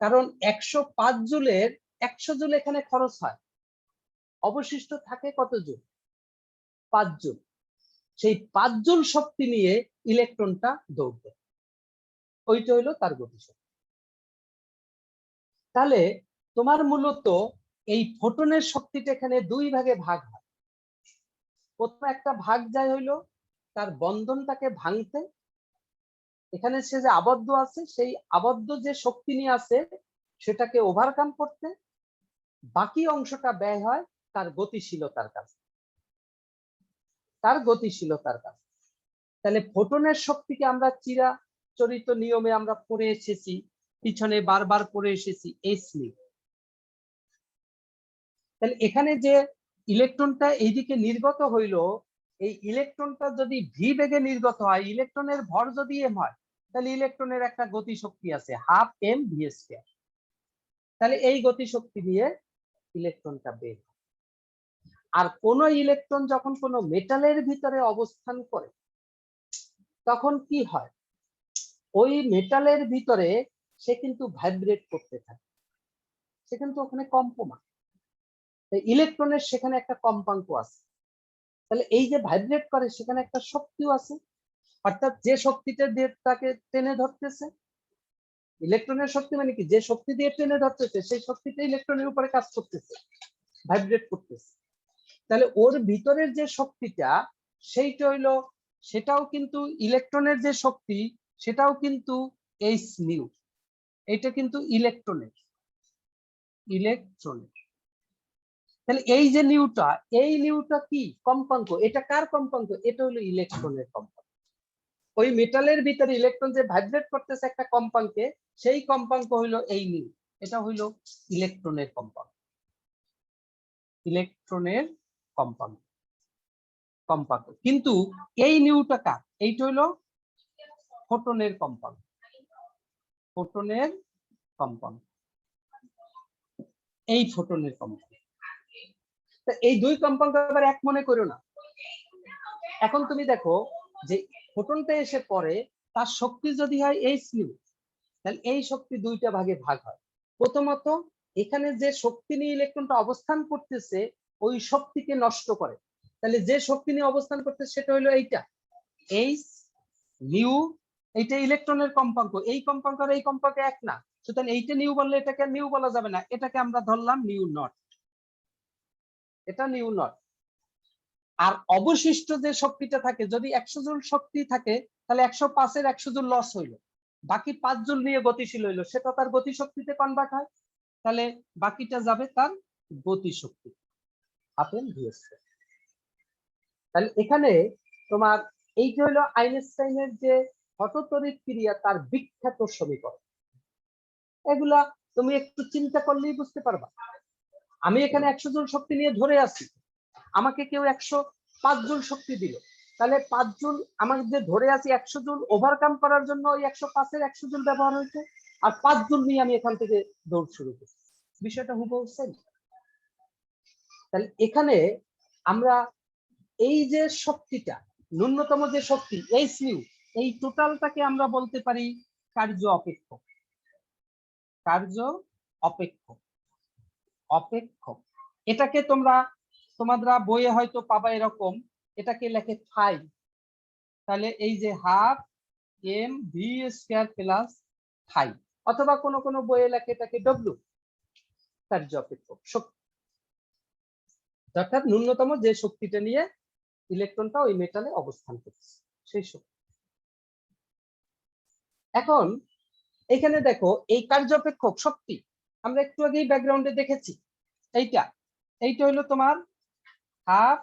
কারণ 105 জুলের 100 জুল এখানে খরচ হয়, অবশিষ্ট থাকে কত জুল? 5 জুল। সেই 5 জুল শক্তি নিয়ে ইলেকট্রনটা দৌড়বে, ওইটা হইলো তার গতিশক্তি। তাহলে তোমার মূলত এই ফোটনের শক্তিটা এখানে দুই ভাগে ভাগ হয়। প্রথম একটা ভাগ যায় হইলো তার বন্ধনটাকে ভাঙতে, এখানে সে যে আবদ্ধ আছে সেই আবদ্ধ যে শক্তি নিয়ে আছে সেটাকে ওভারকাম করতে। বাকি অংশটা ব্যয় হয় তার গতিশীলতার কাছে, তার গতিশীলতার কাছে। তাহলে ফোটনের শক্তিকে আমরা চিরাচরিত নিয়মে আমরা পড়ে এসেছি, পিছনে বারবার পড়ে এসেছি h-। তাহলে এখানে যে ইলেকট্রনটা এইদিকে নির্গত হইলো, এই ইলেকট্রনটা যদি ভি বেগে নির্গত হয়, ইলেকট্রনের ভর যদি এম হয়, তাহলে ইলেকট্রনের একটা গতি শক্তি আছে হাফ এম ভি স্কয়ার। তাহলে এই গতি শক্তি দিয়ে ইলেকট্রনটা বের হয়। আর কোন ইলেকট্রন যখন কোন মেটালের ভিতরে অবস্থান করে তখন কি হয়, ওই মেটালের ভিতরে সে কিন্তু ভাইব্রেট করতে থাকে, সে কিন্তু ওখানে কম্পমান, ইলেকট্রনের সেখানে একটা কম্পাঙ্ক আছে। তাহলে এই যে ভাইব্রেট করে সেখানে একটা শক্তিও আছে, অর্থাৎ যে শক্তিটা দিয়ে তাকে টেনে ধরতেছে, ইলেকট্রনের শক্তি মানে কি, যে শক্তি দিয়ে টেনে ধরতেছে সেই শক্তিটা ইলেকট্রনের উপরে কাজ করতেছে, ভাইব্রেট করতেছে। তাহলে ওর ভিতরের যে শক্তিটা সেইটা হইলো, সেটাও কিন্তু ইলেকট্রনের যে শক্তি সেটাও কিন্তু এইচ নিউ, এটা কিন্তু ইলেকট্রনের। তাহলে এই যে নিউটা, এই নিউটা কি কম্পাঙ্ক, এটা কার কম্পাঙ্ক, এটা হলো ইলেকট্রনের কম্পাঙ্ক। ওই মেটালের ভিতরে ইলেকট্রন যে ভাইব্রেট করতেছে একটা কম্পাঙ্কে, সেই কম্পাঙ্ক হইলো এই নিউ, এটা হইলো ইলেকট্রনের কম্পাঙ্ক। ইলেকট্রনের কম্পাঙ্ক কম্পাঙ্ক কিন্তু এই নিউটা কার, এইটা হইলো ফোটনের কম্পাঙ্ক। ফোটনের কম্পাঙ্ক, এই ফোটনের কম্পাঙ্ক। এই দুই কম্পাঙ্ক আবার এক মনে করো না। এখন তুমি দেখো যে ফোটনটা এসে পড়ে, তার শক্তি যদি হয় এইচ নিউ, তাহলে এই শক্তি দুইটা ভাগে ভাগ হয়। প্রথমত এখানে যে শক্তি নিয়ে ইলেকট্রনটা অবস্থান করতেছে ওই শক্তিকে নষ্ট করে, তাহলে যে শক্তি নিয়ে অবস্থান করতেছে সেটা হলো এইটা এইচ নিউ, এইটা ইলেকট্রনের কম্পাঙ্ক। এই কম্পাঙ্ক আর এই কম্পাঙ্ক এক না, সুতরাং এইটা নিউ বললে এটাকে নিউ বলা যাবে না, এটাকে আমরা ধরলাম নিউ নট, এটা নিউ নট। আর অবশিষ্ট যে শক্তিটা থাকে, যদি 100 জুল শক্তি থাকে তাহলে 105 এর 100 জুল লস হইলো, বাকি 5 জুল নিয়ে গতিশীল হইলো, সেটা তার গতি শক্তিতে কনভার্ট হয়, তাহলে বাকিটা যাবে তার গতি শক্তি আপেল ভিএসকে। তাহলে এখানে তোমার এইটা হলো আইনস্টাইনের যে হঠতড়িৎ ক্রিয়া তার বিখ্যাত সমীকরণ, এগুলা তুমি একটু চিন্তা করলেই বুঝতে পারবা। আমি এখানে 100 জুল শক্তি নিয়ে ধরে আছি, আমাকে কেউ 105 জুল শক্তি দিল, তাহলে 5 জুল আমাকে যে ধরে আছি 100 জুল ওভারকাম করার জন্য ওই 105 এর 100 জুল ব্যবহার হয়েছে, আর 5 জুল নিয়ে আমি এখান থেকে দৌড় শুরু করছি, বিষয়টা হুবহু সেম। তাহলে এখানে আমরা এই যে শক্তিটা, ন্যূনতম যে শক্তি এইচ নিউ, এই টোটালটাকে আমরা বলতে পারি কার্য অপেক্ষক। কার্য অপেক্ষক, অপেক্ষক এটাকে তোমরা বইয়ে হয়তো পাবা এরকম, এটাকে লেখে ফাই। তাহলে এই যে half M V square plus phi, অথবা কোনো বইয়ে লেখে এটাকে ডব্লিউ, কার্য অপেক্ষক শক্তি, অর্থাৎ ন্যূনতম যে শক্তিটা নিয়ে ইলেকট্রনটা ওই মেটালে অবস্থান করছে সেই শক্তি। এখন এখানে দেখো এই কার্যপেক্ষক শক্তি আমরা একটু আগেই ব্যাকগ্রাউন্ডে দেখেছি, এইটা হলো তোমার half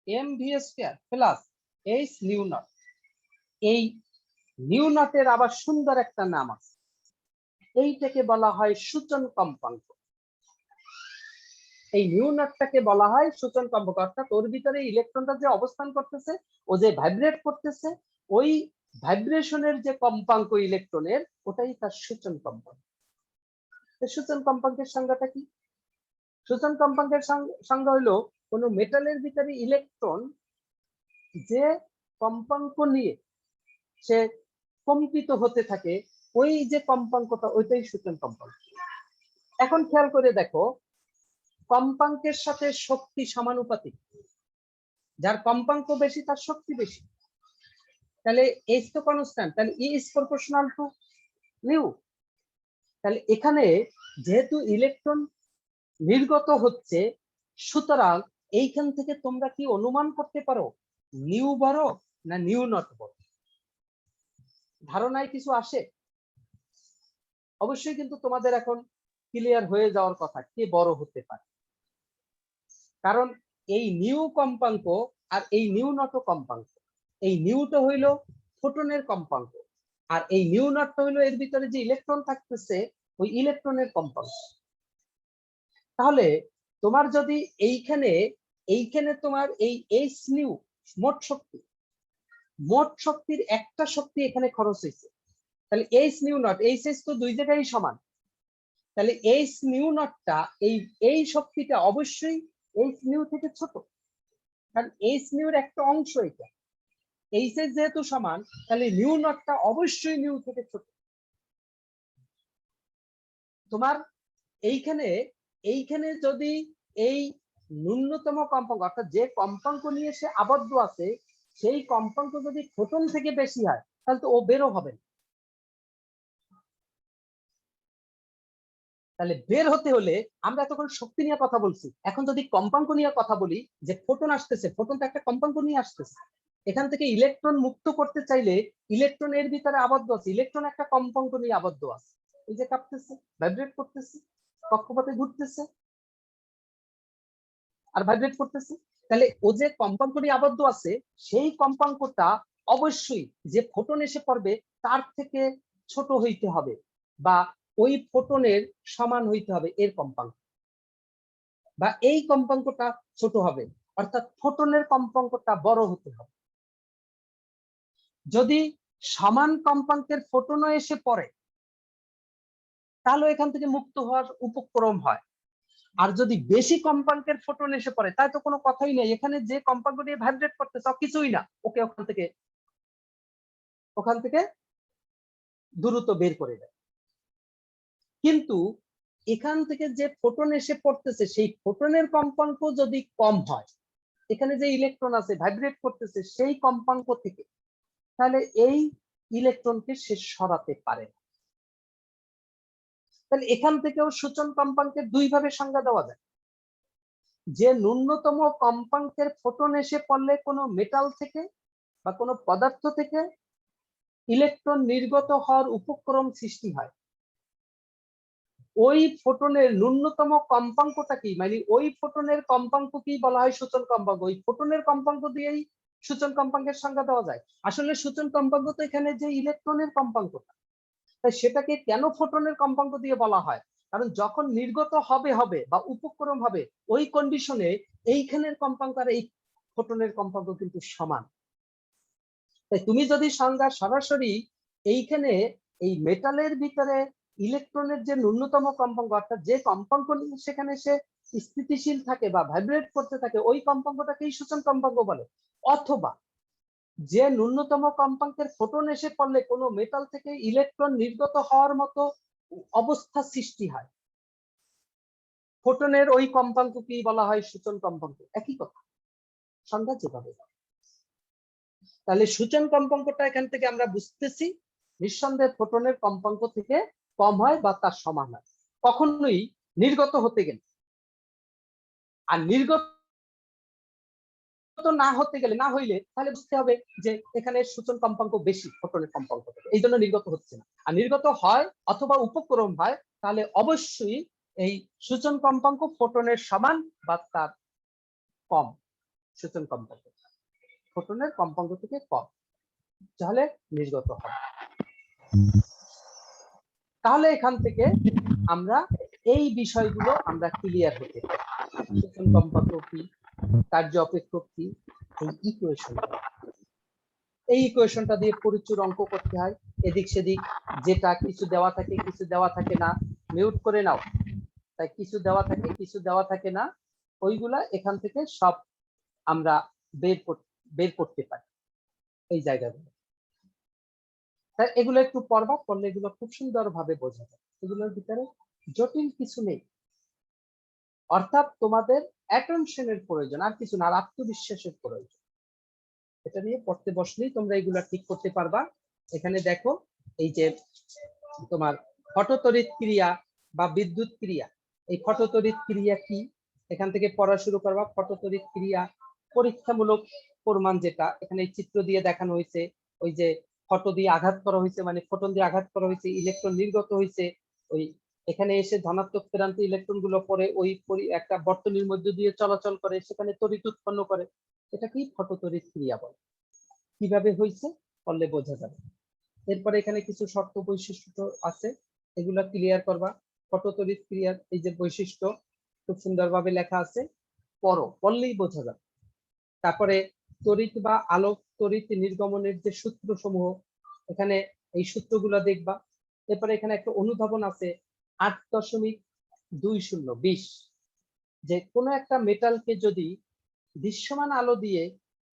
M V square plus H nu naught. এই নিউ নটের আবার সুন্দর একটা নাম আছে, এইটাকে বলা হয় সূচন কম্পাঙ্ক। এই নিউ নটটাকে বলা হয় সূচন কম্পাঙ্ক, অর্থাৎ ওর ভিতরে ইলেকট্রনটা যে অবস্থান করতেছে, ও যে ভাইব্রেট করতেছে, ওই ভাইব্রেশনের যে কম্পাঙ্ক ইলেকট্রনের, ওটাই তার সূচন কম্পাঙ্ক। সূচন কম্পাঙ্কের সংজ্ঞাটা কি? সূচন কম্পাঙ্কের সংজ্ঞা হলো কোন মেটালের ভিতরে ইলেকট্রন যে কম্পাঙ্ক নিয়ে সে কম্পিত হতে থাকে, ওই যে কম্পাঙ্কটা ওইটাই সূচন কম্পাঙ্ক। এখন খেয়াল করে দেখো, কম্পাঙ্কের সাথে শক্তি সমানুপাতিক, যার কম্পাঙ্ক বেশি তার শক্তি বেশি, তাহলে এইচ তো কনস্ট্যান্ট, তাহলে ই ইজ প্রপোর্শনাল টু নিউ। তাহলে এখানে যেহেতু ইলেকট্রন নির্গত হচ্ছে, সুতরাং এইখান থেকে তোমরা কি অনুমান করতে পারো নিউ বড় না নিউ নট বড়? ধারণায় কিছু আসে? অবশ্যই কিন্তু তোমাদের এখন ক্লিয়ার হয়ে যাওয়ার কথা কে বড় হতে পারে, কারণ এই নিউ কম্পাঙ্ক আর এই নিউ নট কম্পাঙ্ক, এই নিউটা হইল ফোটনের কম্পাঙ্ক, আর এই নিউ নটটা হইলো এর ভিতরে যে ইলেকট্রন থাকতেছে ওই ইলেকট্রনের কম্পাঙ্ক। তাহলে তোমার যদি এইখানে তোমার এই এইচ নিউ মোট শক্তির একটা শক্তি এখানে খরচ হয়েছে, তাহলে H nu not, H S তো দুই জায়গায় সমান, তাহলে এইচ নিউ নটটা এই শক্তিটা অবশ্যই এইচ নিউ থেকে ছোট, কারণ এইচ নিউর একটা অংশ এটা। এইচ এস যেহেতু সমান, তাহলে নিউ নটটা অবশ্যই নিউ থেকে ছোট। তোমার এইখানে যদি এই ন্যূনতম কম্পাঙ্ক অর্থাৎ যে কম্পাঙ্ক নিয়ে সে আবদ্ধ আছে সেই কম্পাঙ্ক যদি ফোটন থেকে বেশি হয় তাহলে তো ও বেরো হবে না। তাহলে বের হতে হলে আমরা এতক্ষণ শক্তি নিয়ে কথা বলছি, এখন যদি কম্পাঙ্ক নিয়ে কথা বলি, যে ফোটন আসতেছে, ফোটন তো একটা কম্পাঙ্ক নিয়ে আসতেছে, এখান থেকে ইলেকট্রন মুক্ত করতে চাইলে ইলেকট্রন এর ভিতরে আবদ্ধ আছে, ইলেকট্রন একটা কম্পাঙ্ক নিয়ে আবদ্ধ আছে, এই যে কাঁপতেছে, ভাইব্রেট করতেছে, কক্ষপথে ঘুরতেছে আর ভাইব্রেট করতেছে। তাহলে ও যে কম্পাঙ্ক নিয়ে আবদ্ধ আছে সেই কম্পাঙ্কটা অবশ্যই যে ফোটন এসে পড়বে তার থেকে ছোট হইতে হবে বা ওই ফোটনের সমান হইতে হবে এর কম্পাঙ্ক, বা এই কম্পাঙ্কটা ছোট হবে, অর্থাৎ ফোটনের কম্পাঙ্কটা বড় হতে হবে। যদি সমান কম্পাঙ্কের ফোটনও এসে পড়ে তাহলে এখান থেকে মুক্ত হওয়ার উপক্রম হয়। আর যদি বেশি কম্পাঙ্কের ফোটন এসে পড়ে তাই তো কোনো কথাই নেই, এখানে যে কম্পাঙ্ক দিয়ে ভাইব্রেট করতে সব কিছুই না, ওকে ওখান থেকে দ্রুত বের করে দেয়। কিন্তু এখান থেকে যে ফোটন এসে পড়তেছে সেই ফোটনের কম্পাঙ্ক যদি কম হয়, এখানে যে ইলেকট্রন আছে ভাইব্রেট করতেছে সেই কম্পাঙ্ক থেকে, তাহলে এই ইলেকট্রনকে সে সরাতে পারে না। তাহলে এখান থেকেও সূচন কম্পাঙ্কের দুই ভাবে সংজ্ঞা দেওয়া যায়, যে ন্যূনতম কম্পাঙ্কের ফোটন এসে পড়লে কোনো মেটাল থেকে বা কোনো পদার্থ থেকে ইলেকট্রন নির্গত হওয়ার উপক্রম সৃষ্টি হয়, ওই ফোটনের ন্যূনতম কম্পাঙ্কটা কি, মানে ওই ফোটনের কম্পাঙ্ক কি বলা হয় সূচন কম্পাঙ্ক, ওই ফোটনের কম্পাঙ্ক দিয়েই সূচন কম্পাঙ্কের সংজ্ঞা দেওয়া যায়। আসলে সূচন কম্পাঙ্ক তো এখানে যে ইলেকট্রনের কম্পাঙ্কটা, তাই সেটাকে কেন ফোটনের কম্পাঙ্ক দিয়ে বলা হয়, কারণ যখন নির্গত হবে বা উপক্রম হবে ওই কন্ডিশনে এইখানের কম্পাঙ্ক আর এই ফোটনের কম্পাঙ্ক কিন্তু সমান। তাই তুমি যদি সংজ্ঞা সরাসরি এইখানে এই মেটালের ভিতরে ইলেকট্রনের যে ন্যূনতম কম্পাঙ্ক অর্থাৎ যে কম্পাঙ্ক সেখানে সে স্থিতিশীল থাকে বা ভাইব্রেট করতে থাকে ওই কম্পাঙ্কটাকেই সূচন কম্পাঙ্ক বলে, অথবা যে ন্যূনতম কম্পাঙ্কের ফোটন এসে পড়লে কোনো মেটাল থেকে ইলেকট্রন নির্গত হওয়ার মতো অবস্থা সৃষ্টি হয়, ফোটনের ওই কম্পাঙ্ক কি বলা হয় সূচন কম্পাঙ্ক, একই কথা, সংজ্ঞা যেভাবে। তাহলে সূচন কম্পাঙ্কটা এখান থেকে আমরা বুঝতেছি নিঃসন্দেহে ফোটনের কম্পাঙ্ক থেকে কম হয় বা তার সমান হয় কখনোই নির্গত হতে গেলে। আর নির্গত না হতে গেলে না হইলে তাহলে বুঝতে হবে যে এখানে সূচন কম্পাঙ্ক বেশি ফোটনের কম্পাঙ্ক থেকে, এই জন্য নির্গত হচ্ছে না। আর নির্গত হয় অথবা উপক্রম হয় তাহলে অবশ্যই এই সূচন কম্পাঙ্ক ফোটনের সমান বা তার কম, সূচন কম্পাঙ্ক ফোটনের কম্পাঙ্ক থেকে কম, তাহলে নির্গত হবে। তাহলে এখান থেকে আমরা এই বিষয়গুলো আমরা ক্লিয়ার হতে পারি, সূচন কম্পাঙ্ক কি, কার্য অপেক্ষক কি, এই ইকুয়েশনটা দিয়ে প্রচুর অঙ্ক করতে হয়, এদিক সেদিক যেটা কিছু দেওয়া থাকে কিছু দেওয়া থাকে না, মিউট করে নাও, তাই কিছু দেওয়া থাকে কিছু দেওয়া থাকে না, ওইগুলা এখান থেকে সব আমরা বের করতে পারি এই জায়গাগুলো। তাই এগুলো একটু পড়বা, পড়লে এগুলো খুব সুন্দরভাবে বোঝা যায়, এগুলোর ভিতরে জটিল কিছু নেই। অর্থাৎ তোমাদের অ্যাটেনশনের প্রয়োজন, আর কিছু না, আর আত্মবিশ্বাসের প্রয়োজন। এটা নিয়ে পড়তে বসলেই তোমরা এগুলা ঠিক করতে পারবা। এখানে দেখো এই যে তোমার ফটোতড়িৎ ক্রিয়া বা বিদ্যুৎ ক্রিয়া, এই ফটোতড়িৎ ক্রিয়া কি এখান থেকে পড়া শুরু করবা। ফটোতড়িৎ ক্রিয়া পরীক্ষামূলক প্রমাণ, যেটা এখানে চিত্র দিয়ে দেখানো হয়েছে, ওই যে ফটো দিয়ে আঘাত করা হয়েছে, মানে ফোটন দিয়ে আঘাত করা হয়েছে, ইলেকট্রন নির্গত হয়েছে, ওই এখানে এসে ধনাত্মক প্রান্ত ইলেকট্রন গুলো পরে ওই একটা বর্তনীর মধ্য দিয়ে চলাচল করে, সেখানে তড়িৎ উৎপন্ন করে, এটা কি ফটোতড়িৎ ক্রিয়া বলে। কিভাবে হয়েছে বললে বোঝা যাবে। এরপরে এখানে কিছু শর্ত বৈশিষ্ট্য আছে, এগুলা ক্লিয়ার করবা। ফটোতড়িৎ ক্রিয়ার এই যে বৈশিষ্ট্য খুব সুন্দরভাবে লেখা আছে, পড়লেই বোঝা যাবে। তারপরে তড়িৎ বা আলোক তড়িৎ নির্গমনের যে সূত্র সমূহ, এখানে এই সূত্রগুলো দেখবা। এরপরে এখানে একটা অনুধাবন আছে 8.20 যে কোনো একটা মেটালকে যদি দৃশ্যমান আলো দিয়ে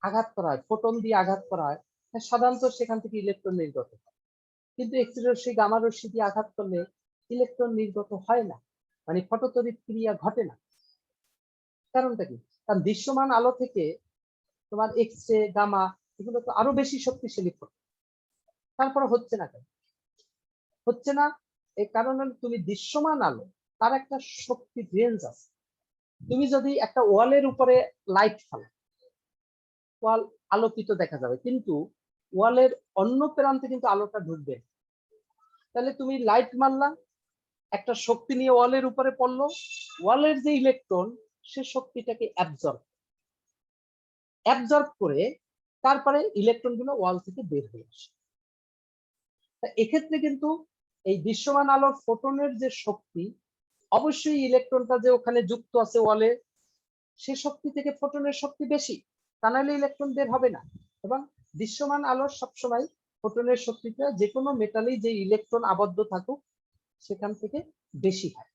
আঘাত করা হয়, ফোটন দিয়ে আঘাত করা হয়, সাধারণত সেখান থেকে ইলেকট্রন নির্গত হয়। কিন্তু এক্স রে রশ্মি গামা রশ্মি দিয়ে আঘাত করলে ইলেকট্রন নির্গত হয় না, মানে ফটোতড়িৎ ক্রিয়া ঘটে না। কারণটা কি? কারণ দৃশ্যমান আলো থেকে তোমার এক্স রে গামা এগুলো তো আরো বেশি শক্তিশালী ফোটন, তারপরে হচ্ছে না কেন? হচ্ছে না এই কারণে তুমি দৃশ্যমান আলো তার একটা শক্তি রেঞ্জ আছে। তুমি যদি একটা ওয়ালের উপরে লাইট ফেলো, ওয়াল আলোকিত দেখা যাবে, কিন্তু ওয়ালের অন্য প্রান্তে কিন্তু আলোটা ঢুকবে। তাহলে তুমি লাইট মারলা, একটা শক্তি নিয়ে ওয়ালের উপরে পড়লো, ওয়ালের যে ইলেকট্রন সে শক্তিটাকে অ্যাবজর্ব করে তারপরে ইলেকট্রন গুলো ওয়াল থেকে বের হয়ে আসে। এক্ষেত্রে কিন্তু এই দৃশ্যমান আলোর ফোটনের যে শক্তি, অবশ্যই ইলেকট্রনটা যে ওখানে যুক্ত আছে ওয়ালে, সে শক্তি থেকে ফোটনের শক্তি বেশি, তা নাহলে ইলেকট্রন বের হবে না। এবং দৃশ্যমান আলোর সবসময় ফোটনের শক্তিটা যে কোনো মেটালেই যে ইলেকট্রন আবদ্ধ থাকুক সেখান থেকে বেশি হয়,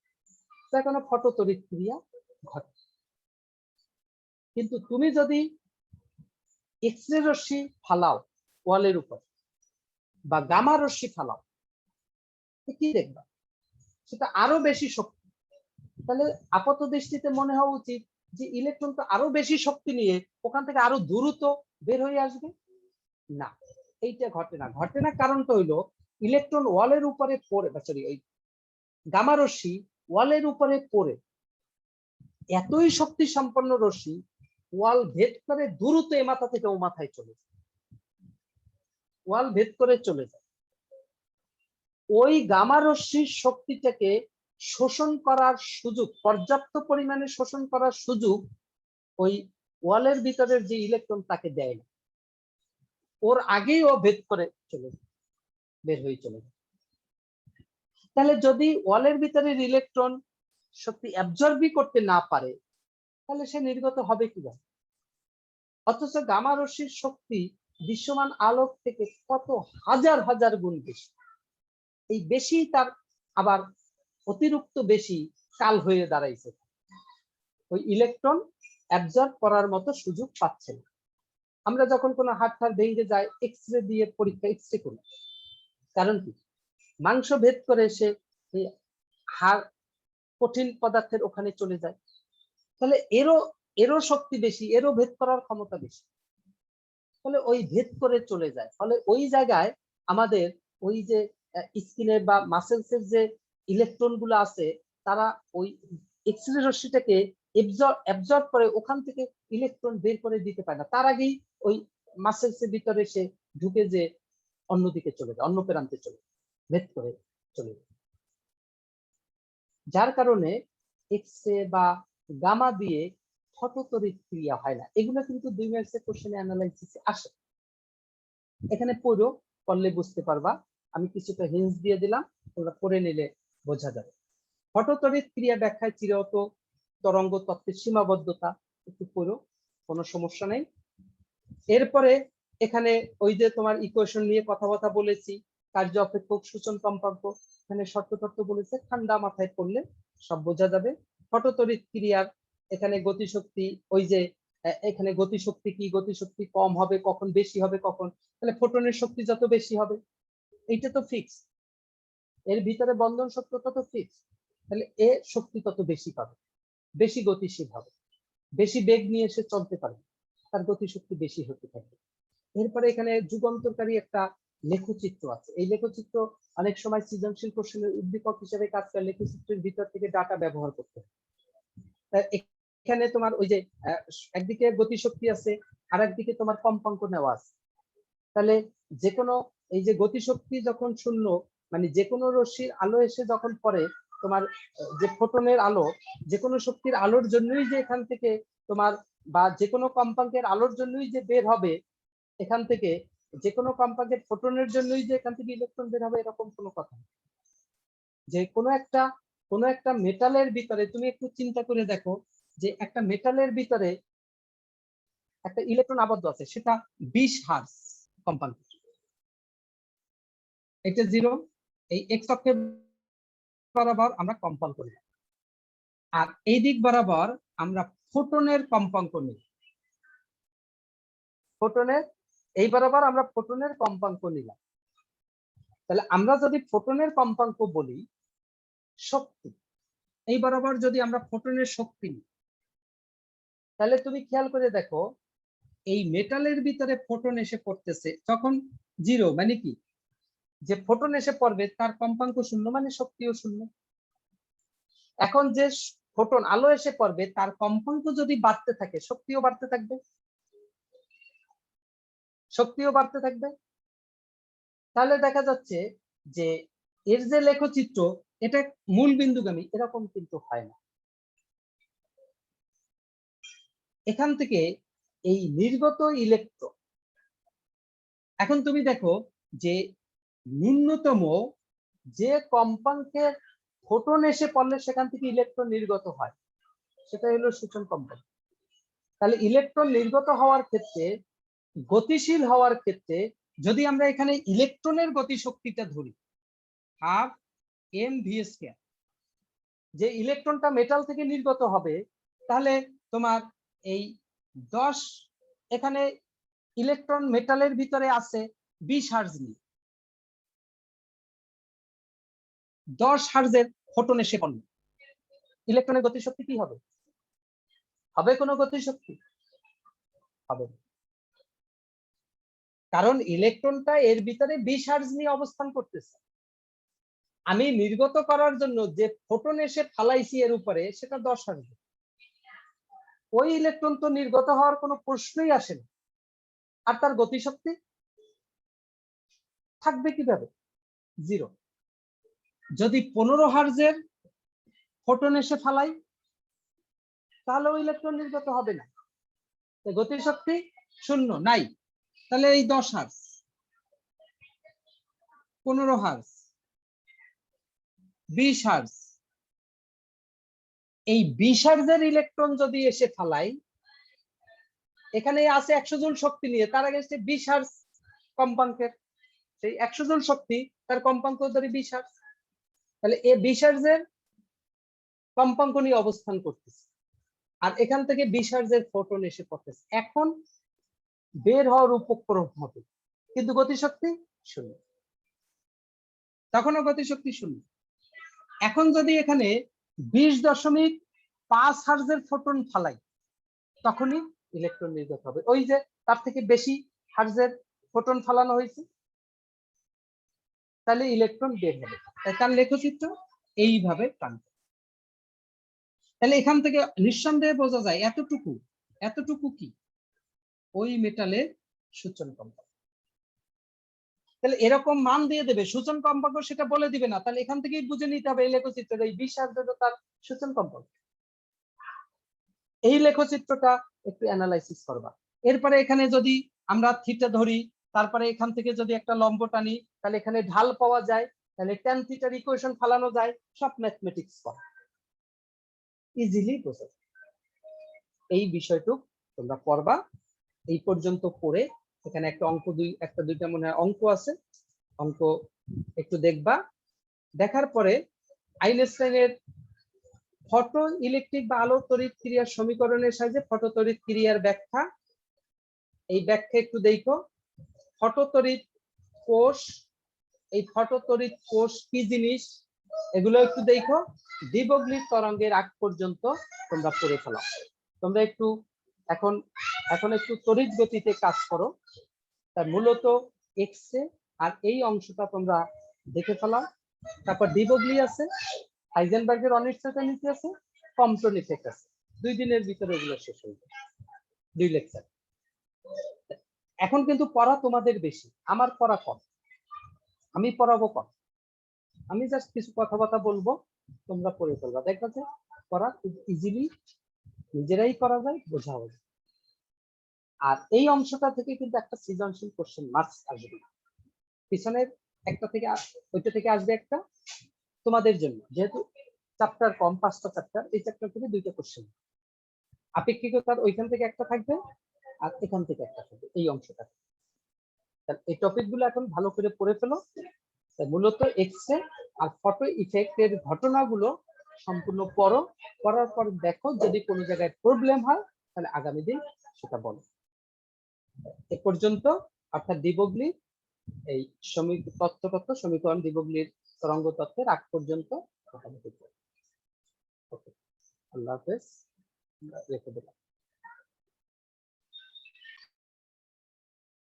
তার কারণে ফটোতড়িৎ ক্রিয়া ঘটে। কিন্তু তুমি যদি এক্স রে রশ্মি ফালাও ওয়ালের উপর বা গামা রশ্মি ফালাও, কি দেখবা? সেটা আরো বেশি শক্তি। তাহলে আপাত দৃষ্টিতে মনে হওয়া উচিত যে ইলেকট্রন তো আরো বেশি শক্তি নিয়ে ওখান থেকে আরো দ্রুত বের হয়ে আসবে। না, এইটা ঘটে না। ঘটে না কারণটা হইলো ইলেকট্রন ওয়ালের উপরে পড়ে, সরি ওই গামা রশ্মি ওয়ালের উপরে পড়ে এতই শক্তি সম্পন্ন রশ্মি ওয়াল ভেদ করে দ্রুত এ মাথা থেকে ও মাথায় চলে যায়, ওয়াল ভেদ করে চলে যায়। ওই গামা রশ্মির শক্তিটাকে শোষণ করার সুযোগ, পর্যাপ্ত পরিমাণে শোষণ করার সুযোগ ওই ওয়ালের ভিতরের যে ইলেকট্রন তাকে দেয় না, ওর আগেই ও ভেদ করে চলে যায়, বের হয়ে চলে যায়। তাহলে যদি ওয়ালের ভিতরের ইলেকট্রন শক্তি অ্যাবজর্বই করতে না পারে তাহলে সে নির্গত হবে কিভাবে? অথচ গামা রশ্মির শক্তি দৃশ্যমান আলোক থেকে কত হাজার হাজার গুণ বেশি। এই বেশি তার আবার অতিরিক্ত বেশি কাল হয়ে দাঁড়াইছে, ওই ইলেকট্রন অ্যাবজর্ব করার মতো সুযোগ পাচ্ছে না। আমরা যখন কোনো হাড় টাড় ভেঙে যায় এক্স রে দিয়ে পরীক্ষা এক্স রে করি, কারণ কি? মাংস ভেদ করে সে হাড় কঠিন পদার্থের ওখানে চলে যায়, তাহলে এরও শক্তি বেশি, এরও ভেদ করার ক্ষমতা বেশি, ফলে ওই ভেদ করে চলে যায়। ফলে ওই জায়গায় আমাদের ওই যে স্কিনের বা মাসেলসের যে ইলেকট্রন গুলো আছে তারা ওই এক্স রে রশ্মিটাকে অ্যাবজর্ব করে ওখান থেকে ইলেকট্রন বের করে দিতে পারে না, তার আগেই ওই মাসেলসের ভিতরে সে ঢুকে যে অন্যদিকে চলে যায়, অন্য প্রান্তে চলে যায়, ভেদ করে চলে যায়। যার কারণে এক্স রে বা গামা দিয়ে ফটোতড়িৎ ক্রিয়া হয় না। এগুলো কিন্তু 2 মার্কসের কোশ্চেনে অ্যানালাইসিসে আসে। এখানে পড়লে বুঝতে পারবা, আমি কিছুটা হিন্টস দিয়ে দিলাম, তোমরা পড়ে নিলে বোঝা যাবে। ফটোতড়িৎ ক্রিয়া ব্যাখ্যায় চিরত তরঙ্গ তত্ত্বের সীমাবদ্ধতা, একটু পড়ো, কোনো সমস্যা নেই। এরপরে এখানে ওই যে তোমার ইকুয়েশন নিয়ে কথা বলেছি, কার্য অপেক্ষক সূচন কম্পাঙ্ক, এখানে শর্ত তত্ত্ব বলেছে, ঠান্ডা মাথায় পড়লে সব বোঝা যাবে। ফটোতড়িৎ ক্রিয়ার এখানে গতিশক্তি, ওই যে এখানে গতিশক্তি কি, গতিশক্তি কম হবে কখন, বেশি হবে কখন, তাহলে ফোটনের শক্তি যত বেশি হবে এইটা তো ফিক্স, এর ভিতরে বন্ধন শক্তি তত ফিক্স, তাহলে এ শক্তি তত বেশি পাবে, বেশি গতিশীল হবে, বেশি বেগ নিয়ে এসে চলতে পারবে, তার গতিশক্তি বেশি হতে থাকবে। এরপরে এখানে যুগান্তরকারী একটা লেখচিত্র আছে, এই লেখচিত্র অনেক সময় সৃজনশীল কোশ্চেনের উদ্দীপক হিসেবে কাজ করে, লেখচিত্রের ভিতর থেকে ডাটা ব্যবহার করতে হয়। এখানে তোমার ওই যে একদিকে গতিশক্তি আছে আর একদিকে তোমার কম্পাঙ্ক নেওয়া আছে, তাহলে যে কোনো এই যে গতিশক্তি যখন শূন্য, মানে যে কোনো রশ্মির আলো এসে যখন পড়ে তোমার যে ফোটনের আলো, যে কোনো শক্তির আলোর জন্যই যে এখান থেকে তোমার, বা যে কোনো কম্পাঙ্কের আলোর জন্যই যে বের হবে এখান থেকে, যে কোনো কম্পাঙ্কের ফোটনের জন্যই যে এখান থেকে ইলেকট্রন বের হবে এরকম কোনো কথা নেই। যে কোনো একটা মেটালের ভিতরে তুমি একটু চিন্তা করে দেখো যে একটা মেটালের ভিতরে একটা ইলেকট্রন আবদ্ধ আছে, সেটা 20 হার্টজ কম্পাঙ্ক, এটা 0, এই x অক্ষের বরাবর আমরা কম্পাঙ্ক নিই, আর এই দিক বরাবর আমরা ফোটনের কম্পাঙ্ক নিই। ফোটনের এই বরাবর আমরা ফোটনের কম্পাঙ্ক নিলাম। তাহলে আমরা যদি ফোটনের কম্পাঙ্ক বলি শক্তি, এই বরাবর যদি আমরা ফোটনের শক্তি নিই, তাহলে তুমি খেয়াল করে দেখো এই মেটালের ভিতরে ফোটন এসে পড়তেছে তখন 0, মানে কি যে ফোটন এসে পড়বে তার কম্পাঙ্ক 0, মানে শক্তিও 0। এখন যে ফোটন আলো এসে পড়বে তার কম্পাঙ্ক যদি বাড়তে থাকে শক্তিও বাড়তে থাকবে, শক্তিও বাড়তে থাকবে। তাহলে দেখা যাচ্ছে যে এর যে লেখচিত্র এটা মূল বিন্দুগামী, এরকম কিন্তু হয় না। এখান থেকে এই নির্গত ইলেকট্রন, এখন তুমি দেখো যে ন্যূনতম যে কম্পাঙ্কের ফোটন এসে পড়লে সেখান থেকে ইলেকট্রন নির্গত হয় সেটা হলো সূচন কম্পাঙ্ক। তাহলে ইলেকট্রন নির্গত হওয়ার ক্ষেত্রে, গতিশীল হওয়ার ক্ষেত্রে যদি আমরা এখানে ইলেকট্রনের গতিশক্তিটা ধরি হাফ mv², যে ইলেকট্রনটা মেটাল থেকে নির্গত হবে, তাহলে তোমার এই 10, এখানে ইলেকট্রন মেটালের ভিতরে আছে 20 হার্জ নিয়ে, 10 হার্জের ফোটন এসে পড়ল, ইলেকট্রনের গতিশক্তি কি হবে? হবে কোনো গতিশক্তি? হবে না। কারণ ইলেকট্রনটা এর ভিতরে 20 হার্জ নিয়ে অবস্থান করতেছে। আমি নির্গত করার জন্য যে ফোটন এসে ফালাইছি এর উপরে সেটা 10 হার্জ, ওই ইলেকট্রন তো নির্গত হওয়ার কোনো প্রশ্নই আসে না। আর তার গতিশক্তি থাকবে কিভাবে? 0। যদি 15 হার্জের ফোটন এসে ফালাই তাহলে ওই ইলেকট্রন নির্গত হবে না, গতিশক্তি 0 নাই। তাহলে এই 10 হার্জ, 15 হার্জ, 20 হার্জ, এই 20 হার্জের ইলেকট্রন যদি এসে ফালাই, এখানে আছে 100 জুল শক্তি নিয়ে, তার আগে 20 হার্জ কম্পাঙ্কের, সেই 100 জুল শক্তি তার কম্পাঙ্ক ধরে 20 হার্জ, তাহলে এই 20 হার্জের কম্পাঙ্ক নিয়ে অবস্থান করতেছে, আর এখান থেকে 20 হার্জের ফোটন এসে পড়তেছে। এখন বের হওয়ার উপক্রম হবে, কিন্তু গতিশক্তি 0, তখনও গতিশক্তি 0। এখন যদি এখানে 20.5 হার্জের ফোটন ফালাই তখনই ইলেকট্রন নির্গত হবে, ওই যে তার থেকে বেশি হার্জের ফোটন ফালানো হয়েছে, তাহলে ইলেকট্রন বের হবে। তার লেখচিত্র এইভাবে টানবে। তাহলে এখান থেকে নিঃসন্দেহে বোঝা যায় এতটুকু কি ওই মেটালের সূচন কম্পাঙ্ক। তাহলে এরকম মান দিয়ে দেবে, সূচন কম্পাঙ্ক সেটা বলে দিবে না, তাহলে এখান থেকেই বুঝে নিতে হবে এই লেখচিত্রের এই 20 হার্জ তার সূচন কম্পাঙ্ক। এই লেখচিত্রটা একটু অ্যানালাইসিস করবা। এরপরে এখানে যদি আমরা থিটা ধরি, তারপরে এখান থেকে যদি একটা লম্ব টানি, তাহলে এখানে ঢাল পাওয়া যায়, তাহলে ট্যান থিটার ইকুয়েশন ফালানো যায়, সব ম্যাথমেটিক্স করা ইজিলি বোঝা যায়। এই বিষয়টুকু তোমরা পড়বা। এই পর্যন্ত পড়ে এখানে একটা অঙ্ক একটা দুইটা মনে হয় অঙ্ক আছে, অঙ্ক একটু দেখবা। দেখার পরে আইনস্টাইনের ফটো ইলেকট্রিক বা আলো তড়িৎ ক্রিয়ার সমীকরণের সাহায্যে ফটো তড়িৎ ক্রিয়ার ব্যাখ্যা, এই ব্যাখ্যা একটু দেখো। ফটো তড়িৎ কোষ, এই ফটো তড়িৎ কোষ কি জিনিস এগুলো একটু দেখো। ডি ব্রগলির তরঙ্গের আগ পর্যন্ত তোমরা পড়ে ফেলাও। তোমরা একটু এখন একটু তড়িৎ গতিতে কাজ করো, তার মূলত এক্স এ, আর এই অংশটা তোমরা দেখে ফেলাও। তারপর ডি ব্রগলি আছে, হাইজেনবার্গের অনিশ্চয়তা আছে, কম্পটন ইফেক্ট আছে। 2 দিনের ভিতরে এগুলো শেষ হয়ে যাবে, 2 লেকচার। এখন কিন্তু পড়া তোমাদের বেশি, আমার পড়া কম, আমি পড়াবো কম, আমি জাস্ট কিছু কথাবার্তা বলবো, তোমরা পড়ে ফেলবা, দেখবা যে পড়া খুব ইজিলি নিজেরাই করা যায়, বোঝা যায়। আর এই অংশটা থেকে কিন্তু একটা সৃজনশীল কোশ্চেন মার্কস আসবে, পিছনের একটা থেকে ওইটা থেকে আসবে একটা তোমাদের জন্য, যেহেতু চ্যাপ্টার কম, 5টা চ্যাপ্টার, এই চ্যাপ্টার থেকে 2টা কোশ্চেন, আপেক্ষিকতার ওইখান থেকে একটা থাকবে আর এখান থেকে একটা থাকবে, এই অংশটা। এই টপিকগুলো এখন ভালো করে পড়ে ফেলো, তাই মূলত এক্স-রে আর ফটো ইফেক্টের ঘটনাগুলো সম্পূর্ণ পড়ো, পড়ার পর দেখো যদি কোনো জায়গায় প্রবলেম হয় তাহলে আগামী দিন সেটা বলো। এ পর্যন্ত অর্থাৎ ডিবগলি এই তত্ত্ব সমীকরণ ডিবগলির তরঙ্গ তত্ত্বের আগ পর্যন্ত মোটামুটি। ওকে, আল্লাহ হাফেজ, রেখে দিলাম।